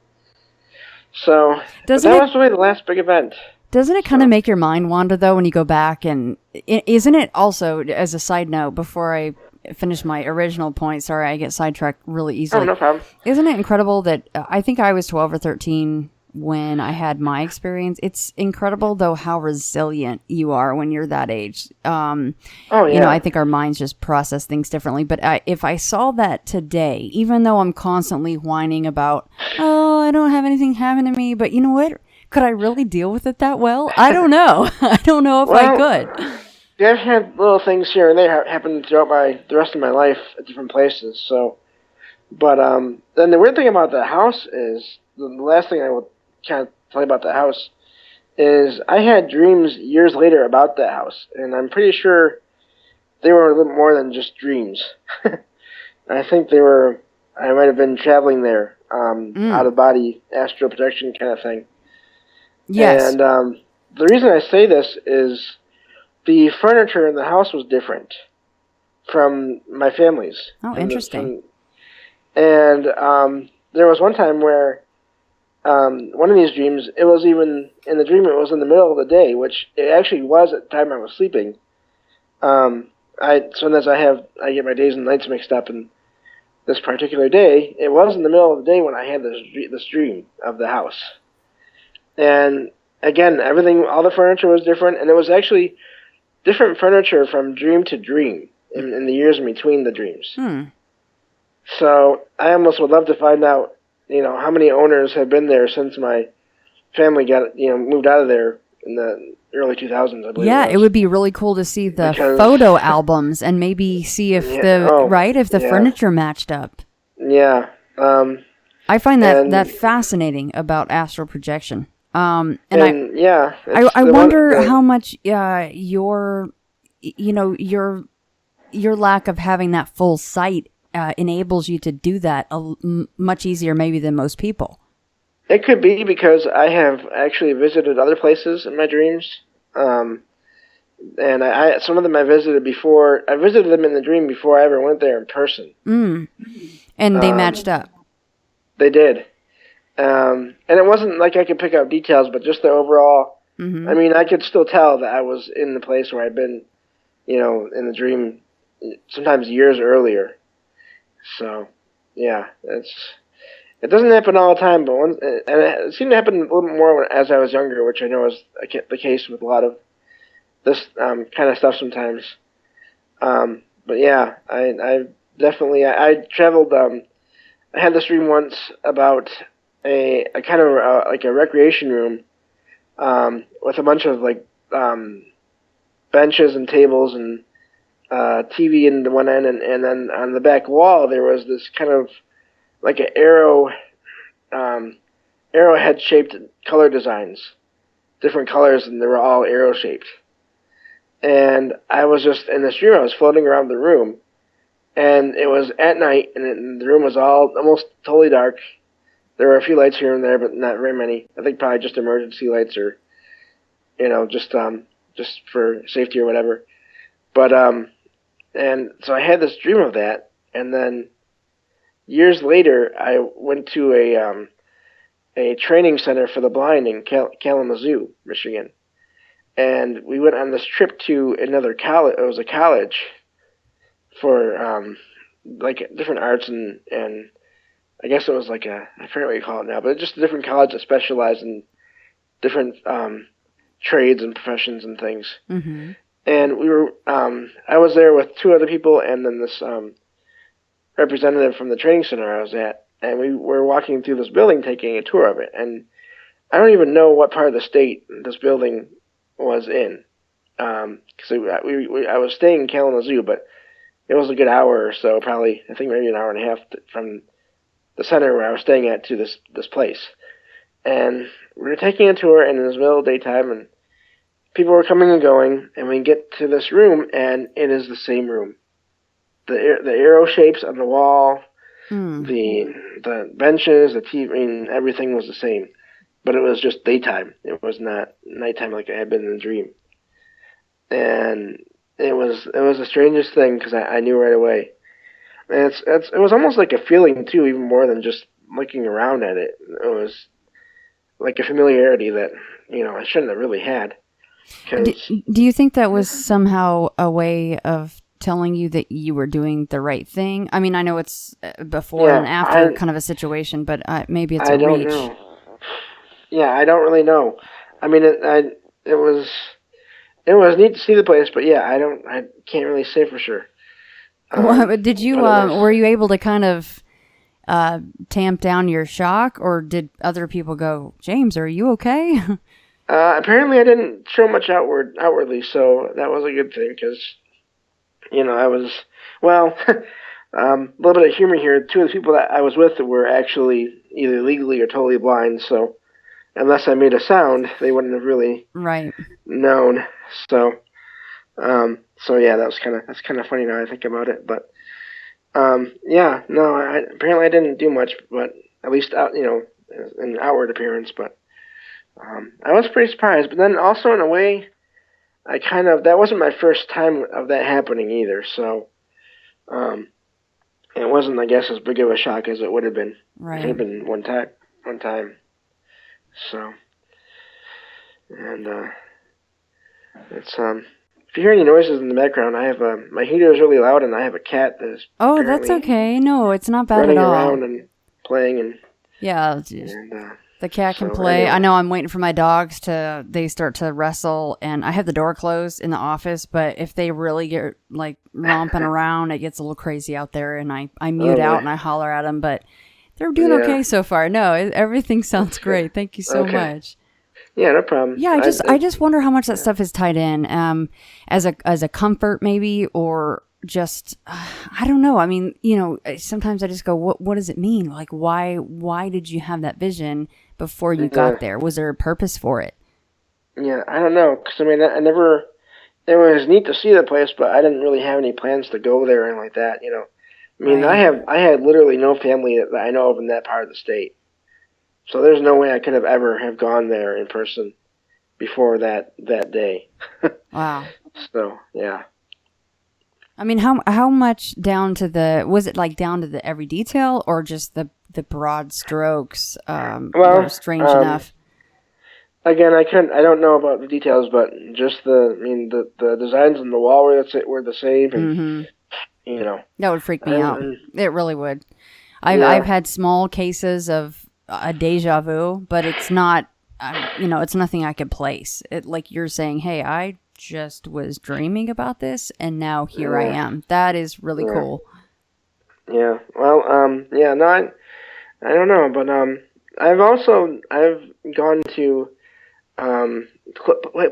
so that was really the last big event. Doesn't it kind of make your mind wander, though, when you go back? And isn't it also, as a side note, before I finish my original point, sorry, I get sidetracked really easily. Oh, no problem. Isn't it incredible that I think I was 12 or 13 when I had my experience? It's incredible, though, how resilient you are when you're that age. I think our minds just process things differently. But if I saw that today, even though I'm constantly whining about, I don't have anything happen to me, but you know what? Could I really deal with it that well? I don't know. I don't know if I could. Yeah, I've had little things here and there happen throughout the rest of my life at different places. So, but then the weird thing about the house is, the last thing I would kind of tell you about the house is I had dreams years later about that house, and I'm pretty sure they were a little more than just dreams. I think I might have been traveling there, out of body astral projection kind of thing. Yes. And the reason I say this is the furniture in the house was different from my family's. Oh, interesting. And there was one time where one of these dreams, it was even, in the dream, it was in the middle of the day, which it actually was at the time I was sleeping. Sometimes I get my days and nights mixed up, and this particular day, it was in the middle of the day when I had this dream of the house. And again, all the furniture was different, and it was actually different furniture from dream to dream in the years in between the dreams. So I almost would love to find out, how many owners have been there since my family got, moved out of there in the early 2000s, I believe. Yeah, it would be really cool to see the photo albums and maybe see if the furniture matched up. Yeah. I find And- that fascinating about astral projection. I it's wonder how much your lack of having that full sight enables you to do that much easier maybe than most people. It could be because I have actually visited other places in my dreams. And some of them I visited before. I visited them in the dream before I ever went there in person. And they matched up. They did. And it wasn't like I could pick out details, but just the overall. Mm-hmm. I mean, I could still tell that I was in the place where I'd been, in the dream, sometimes years earlier. So, yeah, it doesn't happen all the time, but and it seemed to happen a little bit more as I was younger, which I know is the case with a lot of this kind of stuff sometimes. But yeah, I definitely I traveled. I had this dream once about a kind of like a recreation room with a bunch of like benches and tables and TV in the one end, and then on the back wall there was this kind of like an arrowhead shaped color designs, different colors, and they were all arrow shaped. And I was just in this dream. I was floating around the room, and it was at night, and the room was almost totally dark. There were a few lights here and there, but not very many. I think probably just emergency lights, or just for safety or whatever. But and so I had this dream of that, and then years later, I went to a training center for the blind in Kalamazoo, Michigan. And we went on this trip to another college. It was a college for like different arts and I guess it was like I forget what you call it now, but just a different college that specialized in different trades and professions and things. Mm-hmm. And we were I was there with two other people and then this representative from the training center I was at, and we were walking through this building taking a tour of it. And I don't even know what part of the state this building was in, because I was staying in Kalamazoo, but it was a good hour or so, probably I think maybe an hour and a half from the center where I was staying at to this place. And we were taking a tour, and it was middle of daytime, and people were coming and going, and we get to this room, and it is the same room. The arrow shapes on the wall, the benches, the TV, I mean, everything was the same. But it was just daytime. It was not nighttime like I had been in the dream. And it was the strangest thing because I knew right away. And it was almost like a feeling too, even more than just looking around at it. It was like a familiarity that I shouldn't have really had. Do you think that was somehow a way of telling you that you were doing the right thing? I mean, I know it's before and after kind of a situation, but maybe it's a reach. I don't know. Yeah, I don't really know. I mean, it was neat to see the place, but yeah, I can't really say for sure. Did you were you able to kind of tamp down your shock, or did other people go, "James, are you okay?" Apparently, I didn't show much outwardly, so that was a good thing because I was a little bit of humor here. Two of the people that I was with were actually either legally or totally blind, so. Unless I made a sound, they wouldn't have really known. So, yeah, that's kind of funny now I think about it. But, apparently I didn't do much, but at least in outward appearance. But I was pretty surprised. But then also in a way, that wasn't my first time of that happening either. So, it wasn't, I guess, as big of a shock as it would have been. Right. It would have been one time. So, and it's if you hear any noises in the background, I have my heater is really loud, and I have a cat that is. Oh, that's okay. No, it's not bad running at all. Around and playing and. Yeah, the cat can play. I know I'm waiting for my dogs they start to wrestle, and I have the door closed in the office, but if they really get like romping around, it gets a little crazy out there, and I mute out and I holler at them, but. They're doing okay so far. No, everything sounds great. Thank you so much. Yeah, no problem. Yeah, I just wonder how much that stuff is tied in, as a comfort maybe, or just I don't know. I mean, you know, sometimes I just go, what does it mean? Like, why did you have that vision before you got there? Was there a purpose for it? Yeah, I don't know, because I mean, I never. It was neat to see the place, but I didn't really have any plans to go there and like that. You know, I mean, Right. I had literally no family that I know of in that part of the state, so there's no way I could have ever have gone there in person before that day. Wow. So yeah. I mean, how much down to the, was it like down to the every detail, or just the broad strokes were strange enough? Again, I don't know about the details, but just the designs on the wall were the same, and you know. That would freak me out. It really would. Yeah. I've had small cases of a deja vu, but it's not, you know, it's nothing I could place. It, like you're saying, hey, I just was dreaming about this, and now here I am. That is really cool. Yeah. Well, yeah. No, I don't know, but I've gone to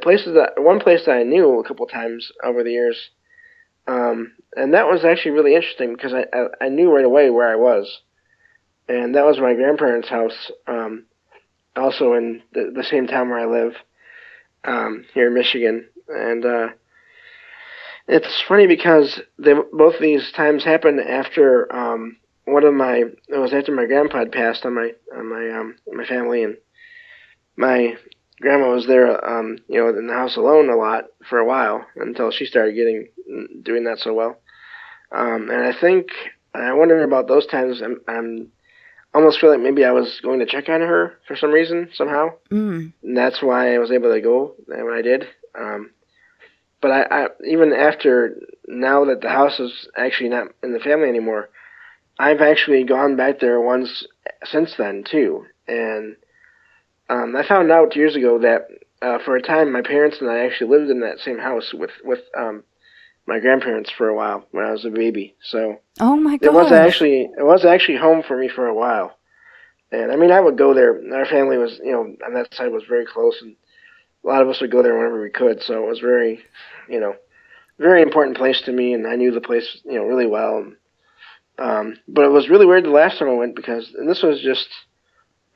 places one place that I knew a couple times over the years, and that was actually really interesting because I knew right away where I was, and that was my grandparents' house, also in the same town where I live, here in Michigan, and it's funny because both these times happened after it was after my grandpa had passed on my family, and my grandma was there, you know, in the house alone a lot for a while until she started doing that so well. And I wonder about those times. I'm almost feel like maybe I was going to check on her for some reason somehow, and that's why I was able to go when I did. But I even after, now that the house is actually not in the family anymore, I've actually gone back there once since then too, and I found out years ago that for a time my parents and I actually lived in that same house with my grandparents for a while when I was a baby. So oh my gosh, it was actually home for me for a while. And I mean, I would go there. Our family was, you know, on that side was very close, and a lot of us would go there whenever we could. So it was very, you know, very important place to me, and I knew the place, you know, really well. But it was really weird the last time I went and this was just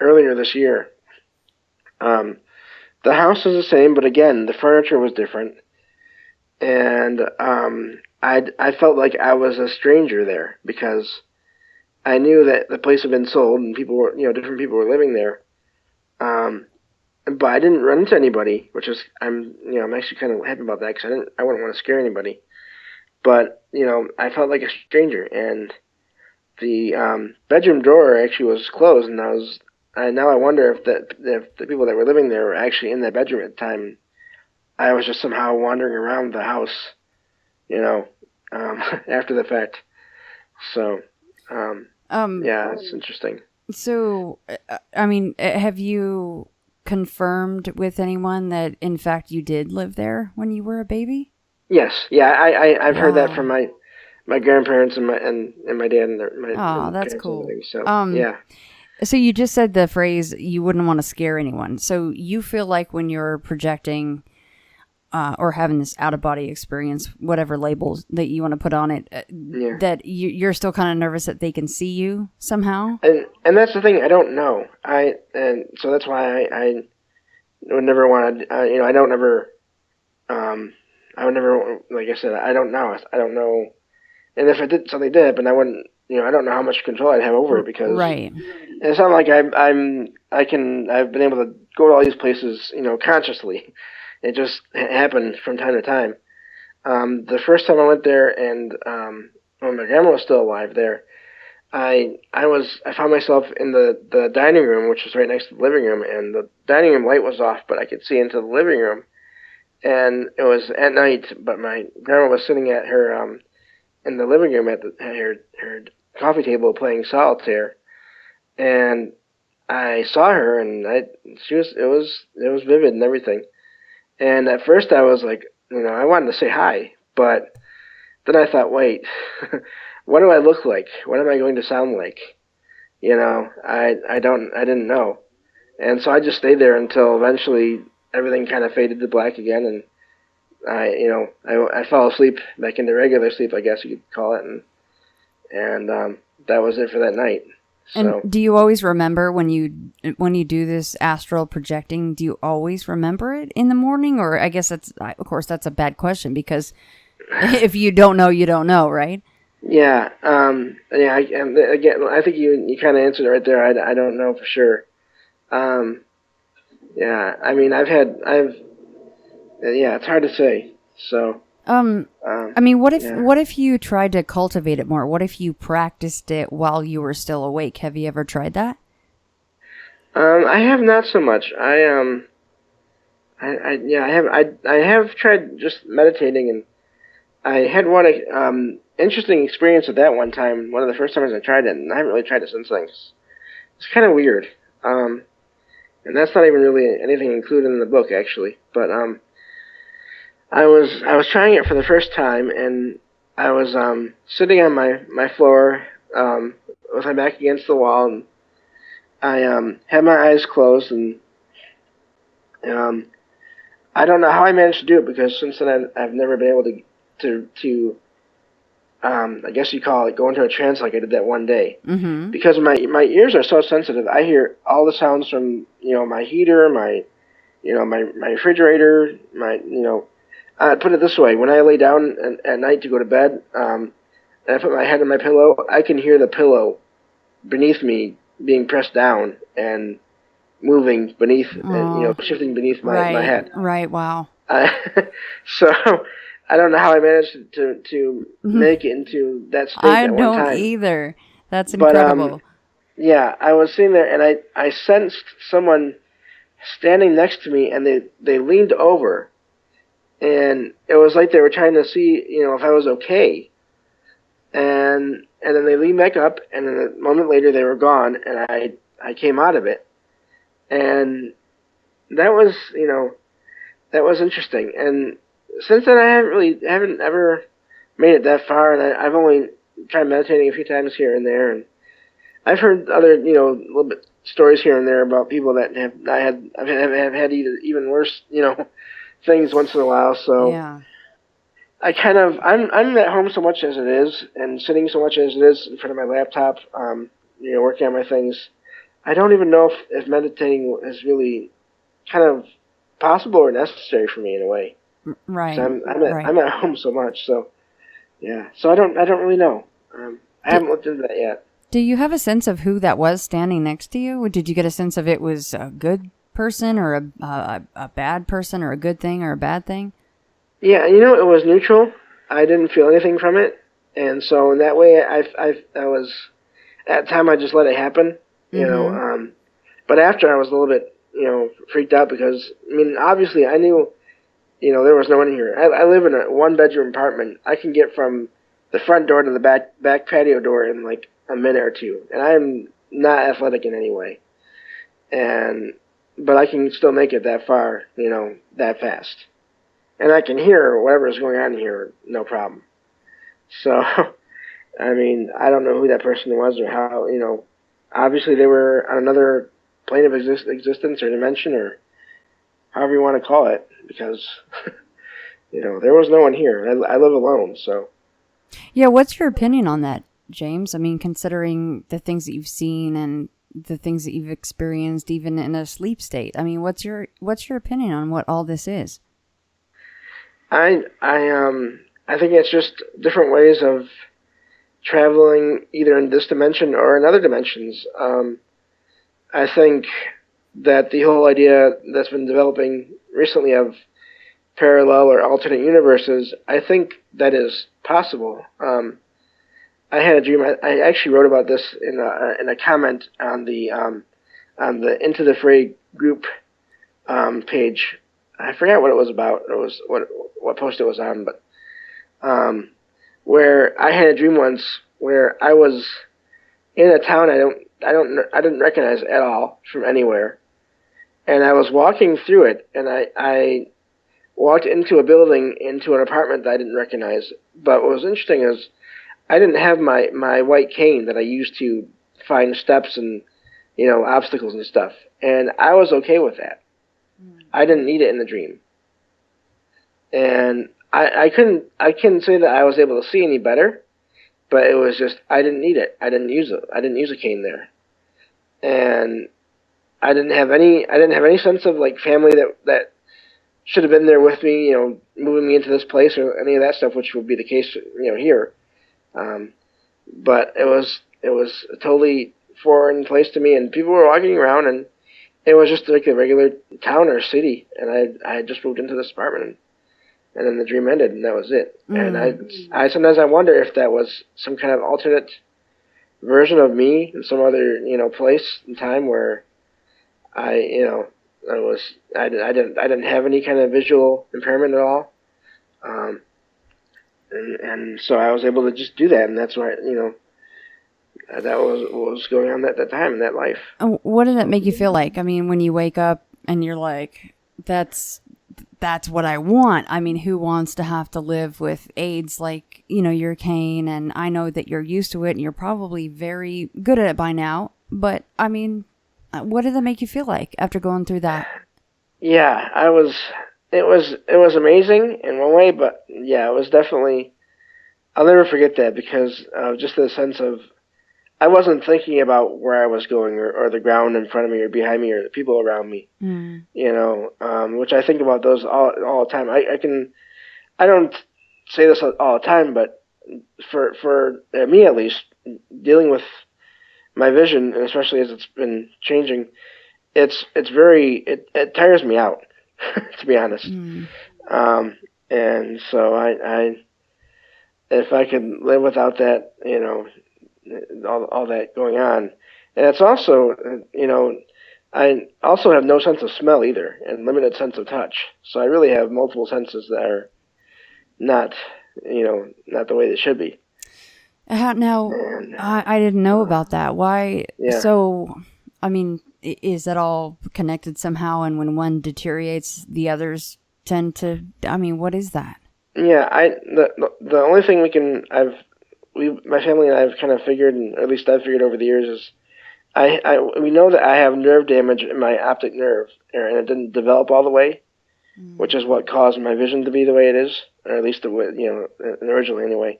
earlier this year. The house was the same, but again, the furniture was different, and I felt like I was a stranger there because I knew that the place had been sold and people were, you know, different people were living there. But I didn't run into anybody, which is I'm actually kind of happy about that because I wouldn't want to scare anybody. But you know, I felt like a stranger, and the bedroom door actually was closed, and now I wonder if the people that were living there were actually in that bedroom at the time. I was just somehow wandering around the house, you know, after the fact. So, yeah, it's interesting. So, I mean, have you confirmed with anyone that in fact you did live there when you were a baby? Yes, yeah, I've heard that from my grandparents and my dad and my that's cool. So yeah. So you just said the phrase, you wouldn't want to scare anyone. So you feel like when you're projecting or having this out-of-body experience, whatever labels that you want to put on it, that you're still kind of nervous that they can see you somehow? And that's the thing, I don't know. And so that's why I would never want to, you know, I would never, like I said, I don't know. I don't know. And if something did happen, I wouldn't, you know, I don't know how much control I'd have over it because it's not like I've been able to go to all these places, you know, consciously. It just happened from time to time. The first time I went there, and when my grandma was still alive there, I found myself in the dining room, which was right next to the living room, and the dining room light was off, but I could see into the living room, and it was at night. But my grandma was sitting at her in the living room at her coffee table playing solitaire, and I saw her, and it was vivid and everything. And at first I was like, you know, I wanted to say hi, but then I thought, wait, what do I look like? What am I going to sound like? You know, I didn't know. And so I just stayed there until eventually everything kind of faded to black again, I fell asleep back into regular sleep, I guess you could call it, and that was it for that night. So, and do you always remember when you do this astral projecting? Do you always remember it in the morning, or I guess of course that's a bad question because if you don't know, you don't know, right? Yeah. And again, I think you kind of answered it right there. I don't know for sure. Yeah. I mean, it's hard to say. So. I mean, what if you tried to cultivate it more? What if you practiced it while you were still awake? Have you ever tried that? I have not so much. I have tried just meditating, and I had one interesting experience with that one time. One of the first times I tried it, and I haven't really tried it since then. It's kind of weird. And that's not even really anything included in the book, actually. But I was trying it for the first time, and I was sitting on my floor with my back against the wall, and I had my eyes closed, and I don't know how I managed to do it because since then I've never been able to I guess you call it go into a trance like I did that one day. Mm-hmm. Because my ears are so sensitive. I hear all the sounds from my heater, my refrigerator, put it this way: when I lay down at night to go to bed, and I put my head on my pillow, I can hear the pillow beneath me being pressed down and moving beneath, shifting beneath my head. Right. Wow. So I don't know how I managed to make it into that state at one time. I don't either. That's incredible. Yeah, I was sitting there, and I sensed someone standing next to me, and they leaned over, and it was like they were trying to see, if I was okay. And then they leaned back up, and then a moment later they were gone, and I came out of it. And that was interesting. And since then I haven't ever made it that far, and I've only tried meditating a few times here and there, and I've heard other, little bit stories here and there about people that have had even worse, things once in a while. So yeah. I'm at home so much as it is, and sitting so much as it is in front of my laptop, working on my things. I don't even know if meditating is really kind of possible or necessary for me in a way. Right. So I'm at home so much, so yeah. So I don't really know. I haven't looked into that yet. Do you have a sense of who that was standing next to you? Did you get a sense of it was a good person or a bad person or a good thing or a bad thing? Yeah, it was neutral. I didn't feel anything from it, and so in that way, I was at the time I just let it happen. But after I was a little bit, freaked out because obviously I knew, there was no one here. I live in a 1-bedroom apartment. I can get from the front door to the back patio door in like a minute or two, and I'm not athletic in any way. But I can still make it that far, that fast. And I can hear whatever's going on here, no problem. So, I don't know who that person was or how, obviously they were on another plane of existence or dimension or however you want to call it, because, there was no one here. I live alone, so. Yeah, what's your opinion on that, James? Considering the things that you've seen and the things that you've experienced even in a sleep state. What's your opinion on what all this is? I think it's just different ways of traveling either in this dimension or in other dimensions. I think that the whole idea that's been developing recently of parallel or alternate universes, I think that is possible. I had a dream. I actually wrote about this in a comment on the Into the Fray group page. I forgot what it was about. It was what post it was on, but where I had a dream once where I was in a town I didn't recognize at all from anywhere, and I was walking through it, and I walked into a building, into an apartment that I didn't recognize. But what was interesting is I didn't have my white cane that I used to find steps and obstacles and stuff, and I was okay with that. I didn't need it in the dream. and I couldn't say that I was able to see any better, but it was just I didn't need it. I didn't use it. I didn't use a cane there, and I didn't have any sense of like family that should have been there with me, moving me into this place or any of that stuff, which would be the case, here. But it was a totally foreign place to me, and people were walking around, and it was just like a regular town or city, and I had just moved into this apartment, and then the dream ended, and that was it. And I sometimes I wonder if that was some kind of alternate version of me in some other place and time where I didn't have any kind of visual impairment at all, and so I was able to just do that, and that's why that was what was going on at that time in that life. What did it make you feel like? I mean, when you wake up and you're like, that's what I want. I mean, who wants to have to live with AIDS like, your cane? And I know that you're used to it and you're probably very good at it by now. But, I mean, what did that make you feel like after going through that? Yeah, it was amazing in one way, but yeah, it was definitely, I'll never forget that because of just the sense of, I wasn't thinking about where I was going or the ground in front of me or behind me or the people around me, which I think about those all the time. I don't say this all the time, but for me at least, dealing with my vision, and especially as it's been changing, it tires me out, to be honest. And so I if I could live without that, all that going on. And it's also, I also have no sense of smell either, and limited sense of touch. So I really have multiple senses that are not the way they should be. Now, I didn't know about that. Why? Yeah. So, I mean, is that all connected somehow? And when one deteriorates, the others tend to. I mean, what is that? Yeah, the only thing my family and I have kind of figured, and at least I've figured over the years, is we know that I have nerve damage in my optic nerve, and it didn't develop all the way, which is what caused my vision to be the way it is, or at least the way, originally anyway.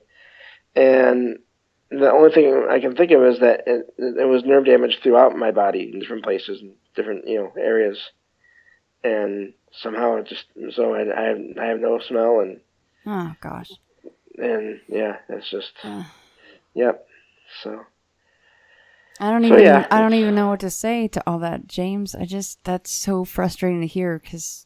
And the only thing I can think of is that it was nerve damage throughout my body in different places, in different areas, and somehow it just I have no smell and. Oh gosh. And yeah, it's just. Yep. So. I don't even know what to say to all that, James. That's so frustrating to hear because,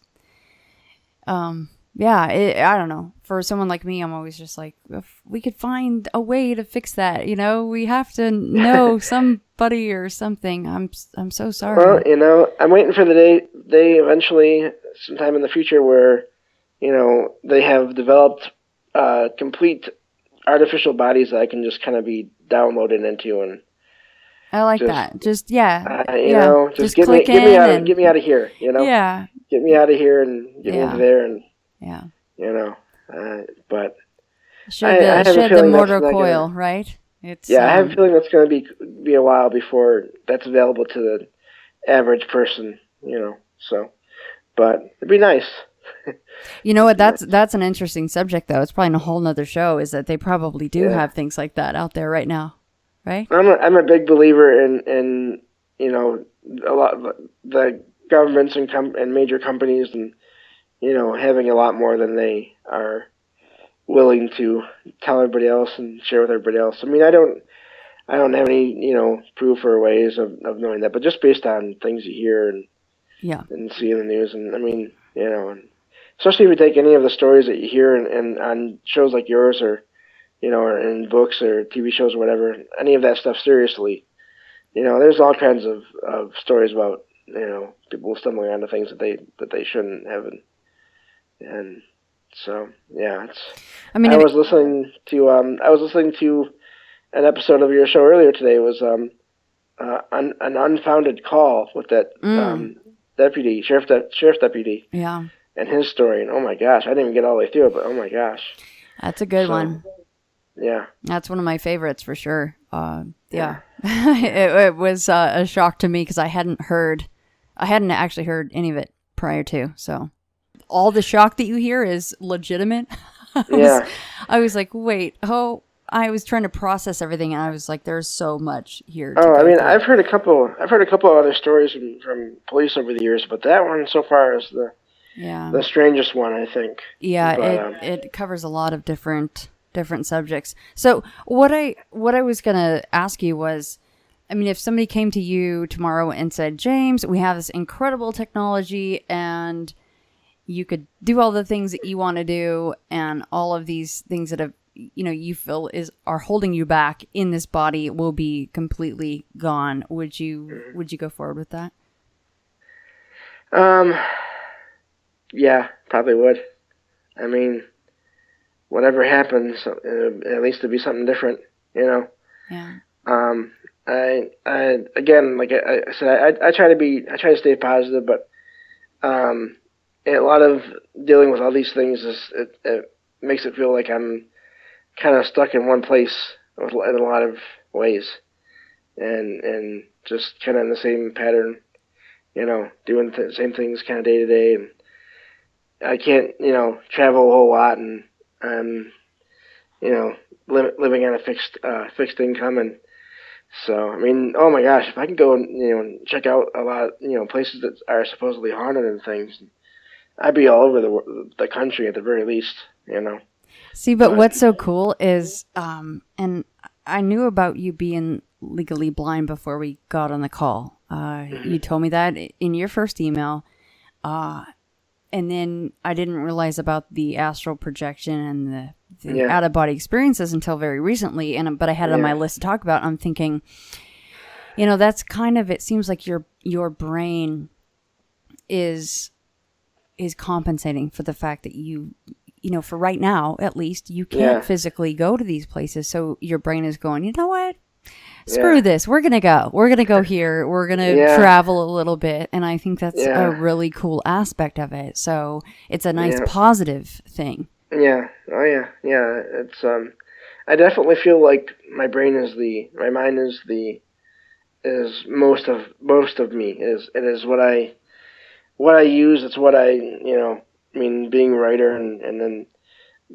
I don't know. For someone like me, I'm always just like, if we could find a way to fix that, we have to know somebody or something. I'm so sorry. Well, I'm waiting for the day eventually, sometime in the future, where, they have developed complete artificial bodies that I can just kind of be downloaded into and. I like that. Just just get me out of here. Yeah. Get me out of here and get me into there and. Yeah. But. Shed the mortar coil, right? I have a feeling that's going to be a while before that's available to the average person. So, but it'd be nice. You know what? That's an interesting subject, though. It's probably a whole nother show. Is that they probably do have things like that out there right now. Right? I'm a big believer in a lot of the governments and major companies and having a lot more than they are willing to tell everybody else and share with everybody else. I mean, I don't have any proof or ways of knowing that, but just based on things you hear and see in the news, and I mean and especially if you take any of the stories that you hear and on shows like yours or or in books or TV shows or whatever, any of that stuff seriously. There's all kinds of stories about, people stumbling onto things that they shouldn't have. And so, yeah, I was listening to an episode of your show earlier today. It was an unfounded call with that sheriff's deputy. Yeah. And his story. And oh my gosh, I didn't even get all the way through it, but oh my gosh. That's a good one. Yeah. That's one of my favorites for sure. It was a shock to me because I hadn't actually heard any of it prior to. So all the shock that you hear is legitimate. I was like, wait, I was trying to process everything, and I was like, there's so much here. I mean, I've heard a couple of other stories from police over the years, but that one so far is the strangest one, I think. Yeah, but, it covers a lot of different subjects. So what I was gonna ask you was, I mean, if somebody came to you tomorrow and said, James, we have this incredible technology, and you could do all the things that you want to do, and all of these things that have, you feel are holding you back in this body will be completely gone. Would you go forward with that? Yeah, probably would. I mean, whatever happens, at least it'd be something different, Yeah. I again, like I said, I try to stay positive, but a lot of dealing with all these things it makes it feel like I'm kind of stuck in one place in a lot of ways, and just kind of in the same pattern, doing the same things kind of day to day, and I can't, travel a whole lot, and I'm, living on a fixed income, and so, I mean, oh my gosh, if I can go and check out a lot, places that are supposedly haunted and things, I'd be all over the country at the very least, See, but what's so cool is, and I knew about you being legally blind before we got on the call. You told me that in your first email, and then I didn't realize about the astral projection and the out-of-body experiences until very recently. But I had it on my list to talk about. I'm thinking, that's kind of, it seems like your brain is compensating for the fact that you for right now, at least, you can't physically go to these places. So your brain is going, you know what? Screw this. We're going to go. We're going to go here. We're going to travel a little bit. And I think that's a really cool aspect of it. So it's a nice positive thing. Yeah. Oh, yeah. Yeah. It's, I definitely feel like my mind is most of me. It is what I use. It's what being a writer and then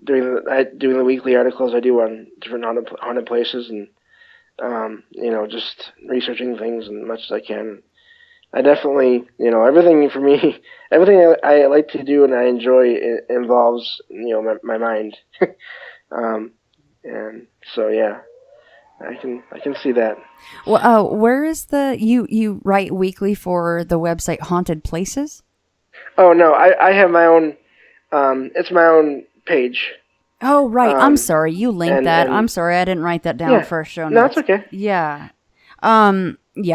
doing the weekly articles I do on different haunted places and, just researching things as much as I can. I definitely, everything for me, everything I like to do and I enjoy involves, my mind. And so, yeah, I can see that. Well, where is you write weekly for the website Haunted Places? Oh, no, I have my own, it's my own page. Oh, right. I'm sorry. You linked that. I'm sorry. I didn't write that down for show notes. No, it's okay. Yeah.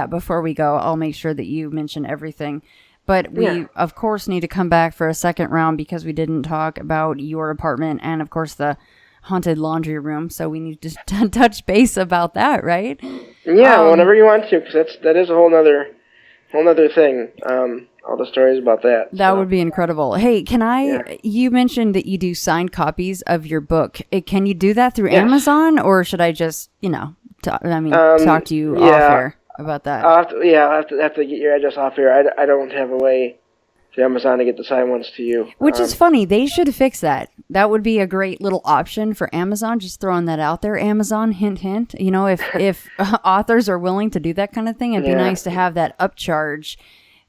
Before we go, I'll make sure that you mention everything. But we, of course, need to come back for a second round because we didn't talk about your apartment and, of course, the haunted laundry room. So we need to touch base about that, right? Yeah, whenever you want to, because that is a whole nother thing. All the stories about that. That would be incredible. Hey, can I, you mentioned that you do signed copies of your book. Can you do that through Amazon, or should I just, talk to you off air about that? I'll have to get your address off here. I don't have a way to Amazon to get the signed ones to you. Which is funny. They should fix that. That would be a great little option for Amazon. Just throwing that out there. Amazon, hint, hint. If authors are willing to do that kind of thing, it'd be nice to have that upcharge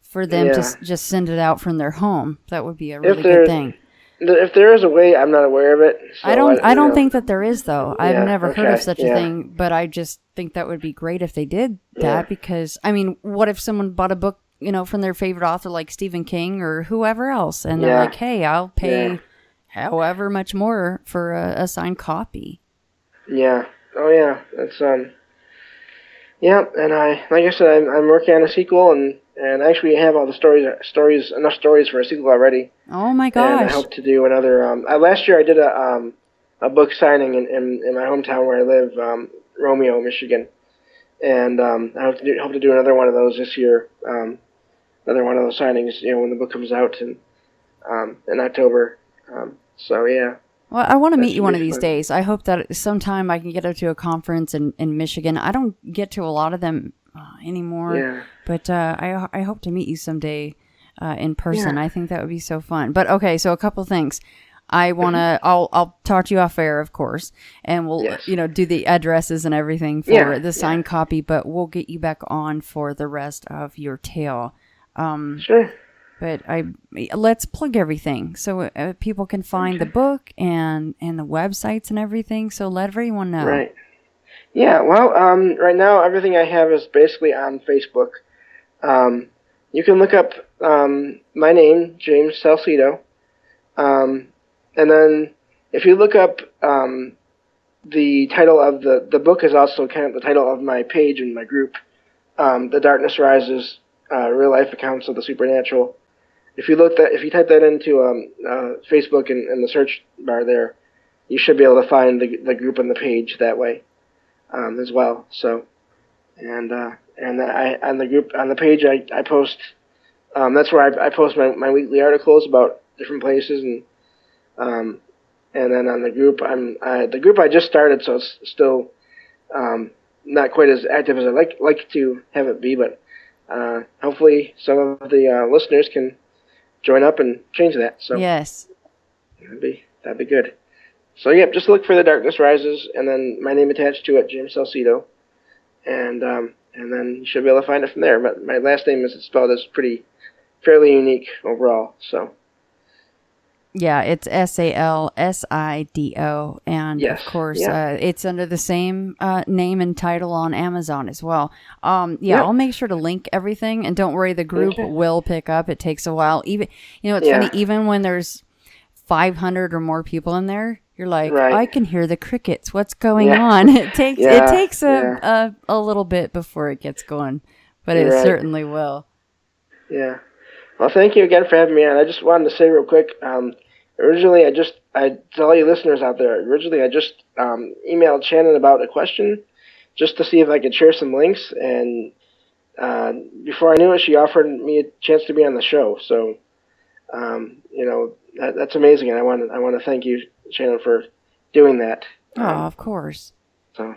for them to just send it out from their home. That would be a really good thing. If there is a way, I'm not aware of it. So I don't think that there is, though. I've never heard of such a thing, but I just think that would be great if they did that because, what if someone bought a book, from their favorite author like Stephen King or whoever else, and they're like, hey, I'll pay however much more for a signed copy. Yeah. Oh, yeah. That's, and like I said, I'm working on a sequel, and I actually have all the enough stories for a sequel already. Oh my gosh! And I hope to do another. Last year I did a book signing in my hometown where I live, Romeo, Michigan, and I hope to do another one of those this year. Another one of those signings, when the book comes out in October. So yeah. Well, I want to meet you one of these days. I hope that sometime I can get up to a conference in Michigan. I don't get to a lot of them anymore. Yeah. But I hope to meet you someday in person. Yeah. I think that would be so fun. But okay, so a couple things. I want to, I'll talk to you off air, of course, and we'll, do the addresses and everything for the signed copy, but we'll get you back on for the rest of your tale. Sure. But let's plug everything so people can find the book and the websites and everything. So let everyone know. Right. Yeah. Well, right now everything I have is basically on Facebook. You can look up my name, James Salsido, and then if you look up the title of the book is also kind of the title of my page in my group, The Darkness Rises, Real Life Accounts of the Supernatural. If you type that into Facebook in the search bar there, you should be able to find the group and the page that way as well. So, and I on the group on the page I post. That's where I post my weekly articles about different places, and then on the group the group I just started, so it's still not quite as active as I'd like to have it be, but hopefully some of the listeners can join up and change that. So yes, that'd be good. So yeah, just look for The Darkness Rises, and then my name attached to it, James Salsido, and then you should be able to find it from there. But my last name is spelled as fairly unique overall. So yeah, it's Salsido, and yes, of course it's under the same name and title on Amazon as well. I'll make sure to link everything, and don't worry, the group will pick up. It takes a while. Even it's funny, even when there's 500 or more people in there, you're like, I can hear the crickets. What's going on? It takes a little bit before it gets going, but it certainly will. Yeah. Well, thank you again for having me on. I just wanted to say real quick, originally to all you listeners out there, I just emailed Shannon about a question just to see if I could share some links, and before I knew it, she offered me a chance to be on the show. So, that's amazing, and I want to thank you, Shannon, for doing that. Of course. So.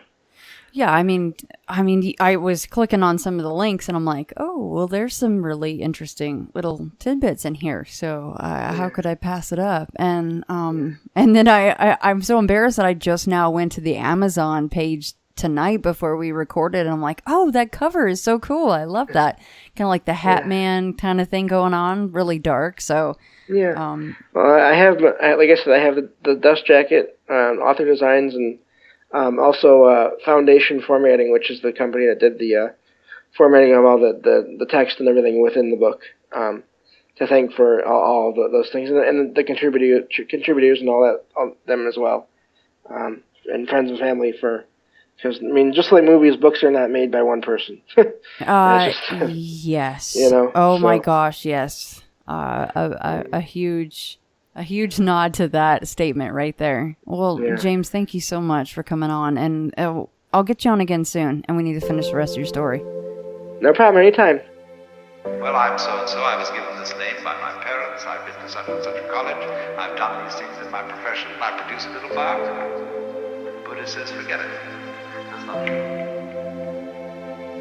Yeah, I mean, I was clicking on some of the links, and I'm like, oh, well, there's some really interesting little tidbits in here. So how could I pass it up? And then I'm so embarrassed that I just now went to the Amazon page tonight before we recorded, and I'm like, oh, that cover is so cool. I love that. Kind of like the Hat Man kind of thing going on, really dark. So yeah. Well, I have, like I said, I have the dust jacket, author designs, and also Foundation Formatting, which is the company that did the formatting of all the text and everything within the book. To thank for all those things, and the contributors and all them as well, and friends and family because just like movies, books are not made by one person. Yes. My gosh, yes. A huge nod to that statement right there. Well, James, thank you so much for coming on, and I'll get you on again soon, and we need to finish the rest of your story. No problem, anytime. Well, I'm so-and-so. I was given this name by my parents. I've been to such and such a college. I've done these things in my profession. I produce a little biography. Buddha says, forget it. That's not true.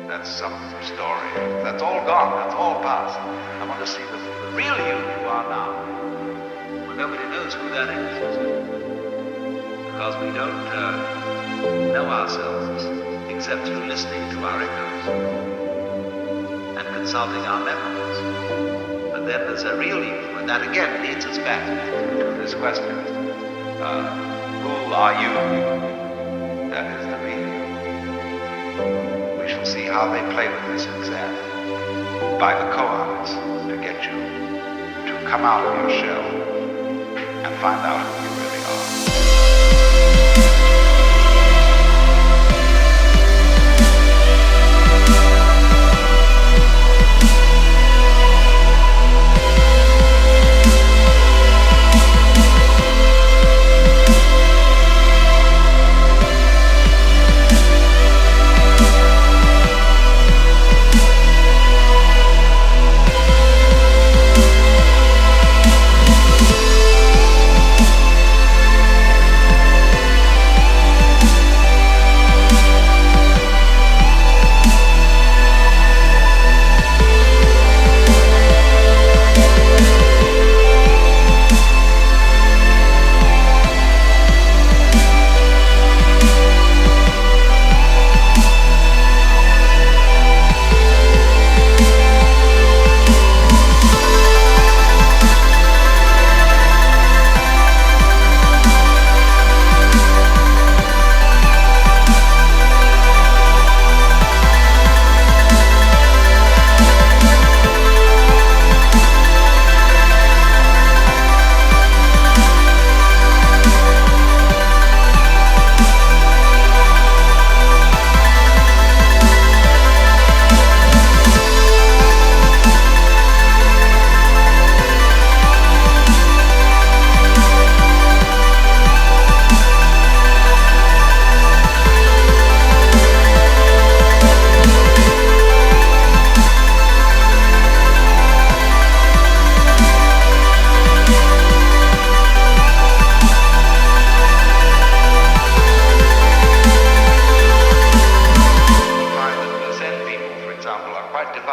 That's some story. That's all gone. That's all past. I want to see the real you are now. Well, nobody knows who that is. Because we don't know ourselves except through listening to our echoes and consulting our memories. But then there's a real you, and that again leads us back to this question. Who are you? That is the real you. We shall see how they play with this exam by the koans to get you to come out of your shell and find out who you really are.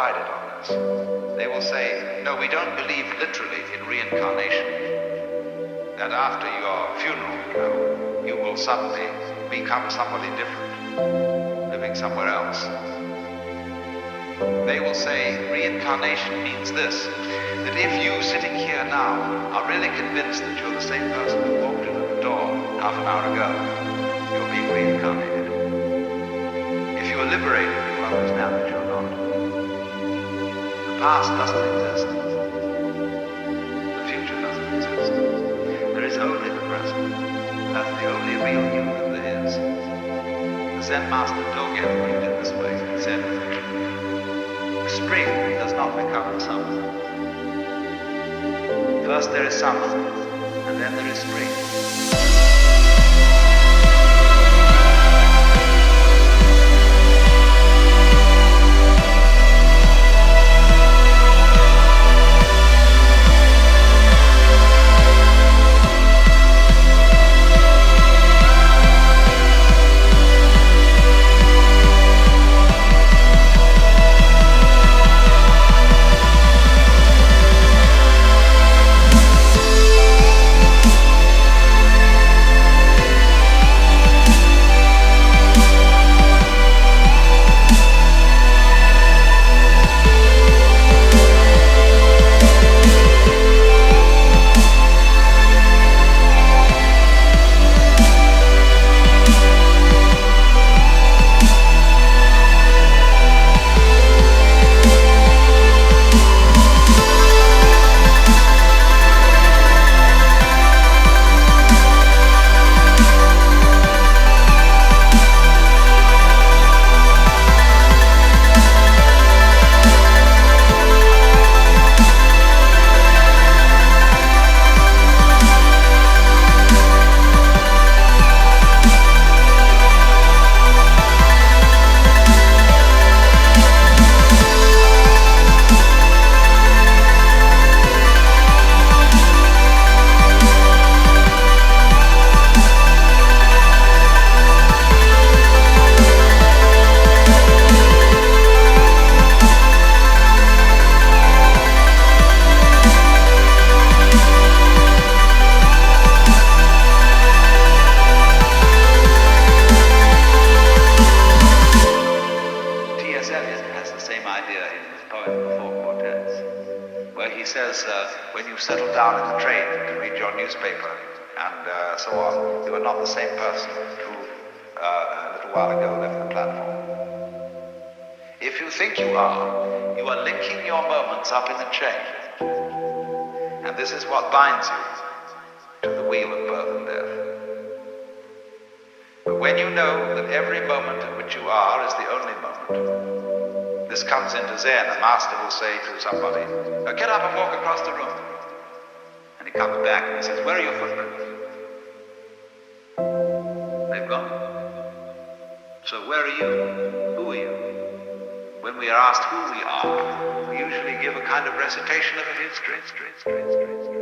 divided on this. They will say, no, we don't believe literally in reincarnation. That after your funeral, you will suddenly become somebody different, living somewhere else. They will say reincarnation means this, that if you sitting here now are really convinced that you're the same person who walked in the door half an hour ago, you're being reincarnated. If you are liberated, you will understand that you're not. The past doesn't exist. The future doesn't exist. There is only the present. That's the only real you that there is. The Zen master Dogen put it in this way. He said, spring does not become summer. First there is summer, and then there is spring. When you settle down in the train to read your newspaper and so on, you are not the same person who a little while ago left the platform. If you think you are linking your moments up in a chain. And this is what binds you to the wheel of birth and death. But when you know that every moment in which you are is the only moment, this comes into Zen. A master will say to somebody, get up and walk across the room. And he comes back and he says, where are your footprints? They've gone. So where are you? Who are you? When we are asked who we are, we usually give a kind of recitation of a history.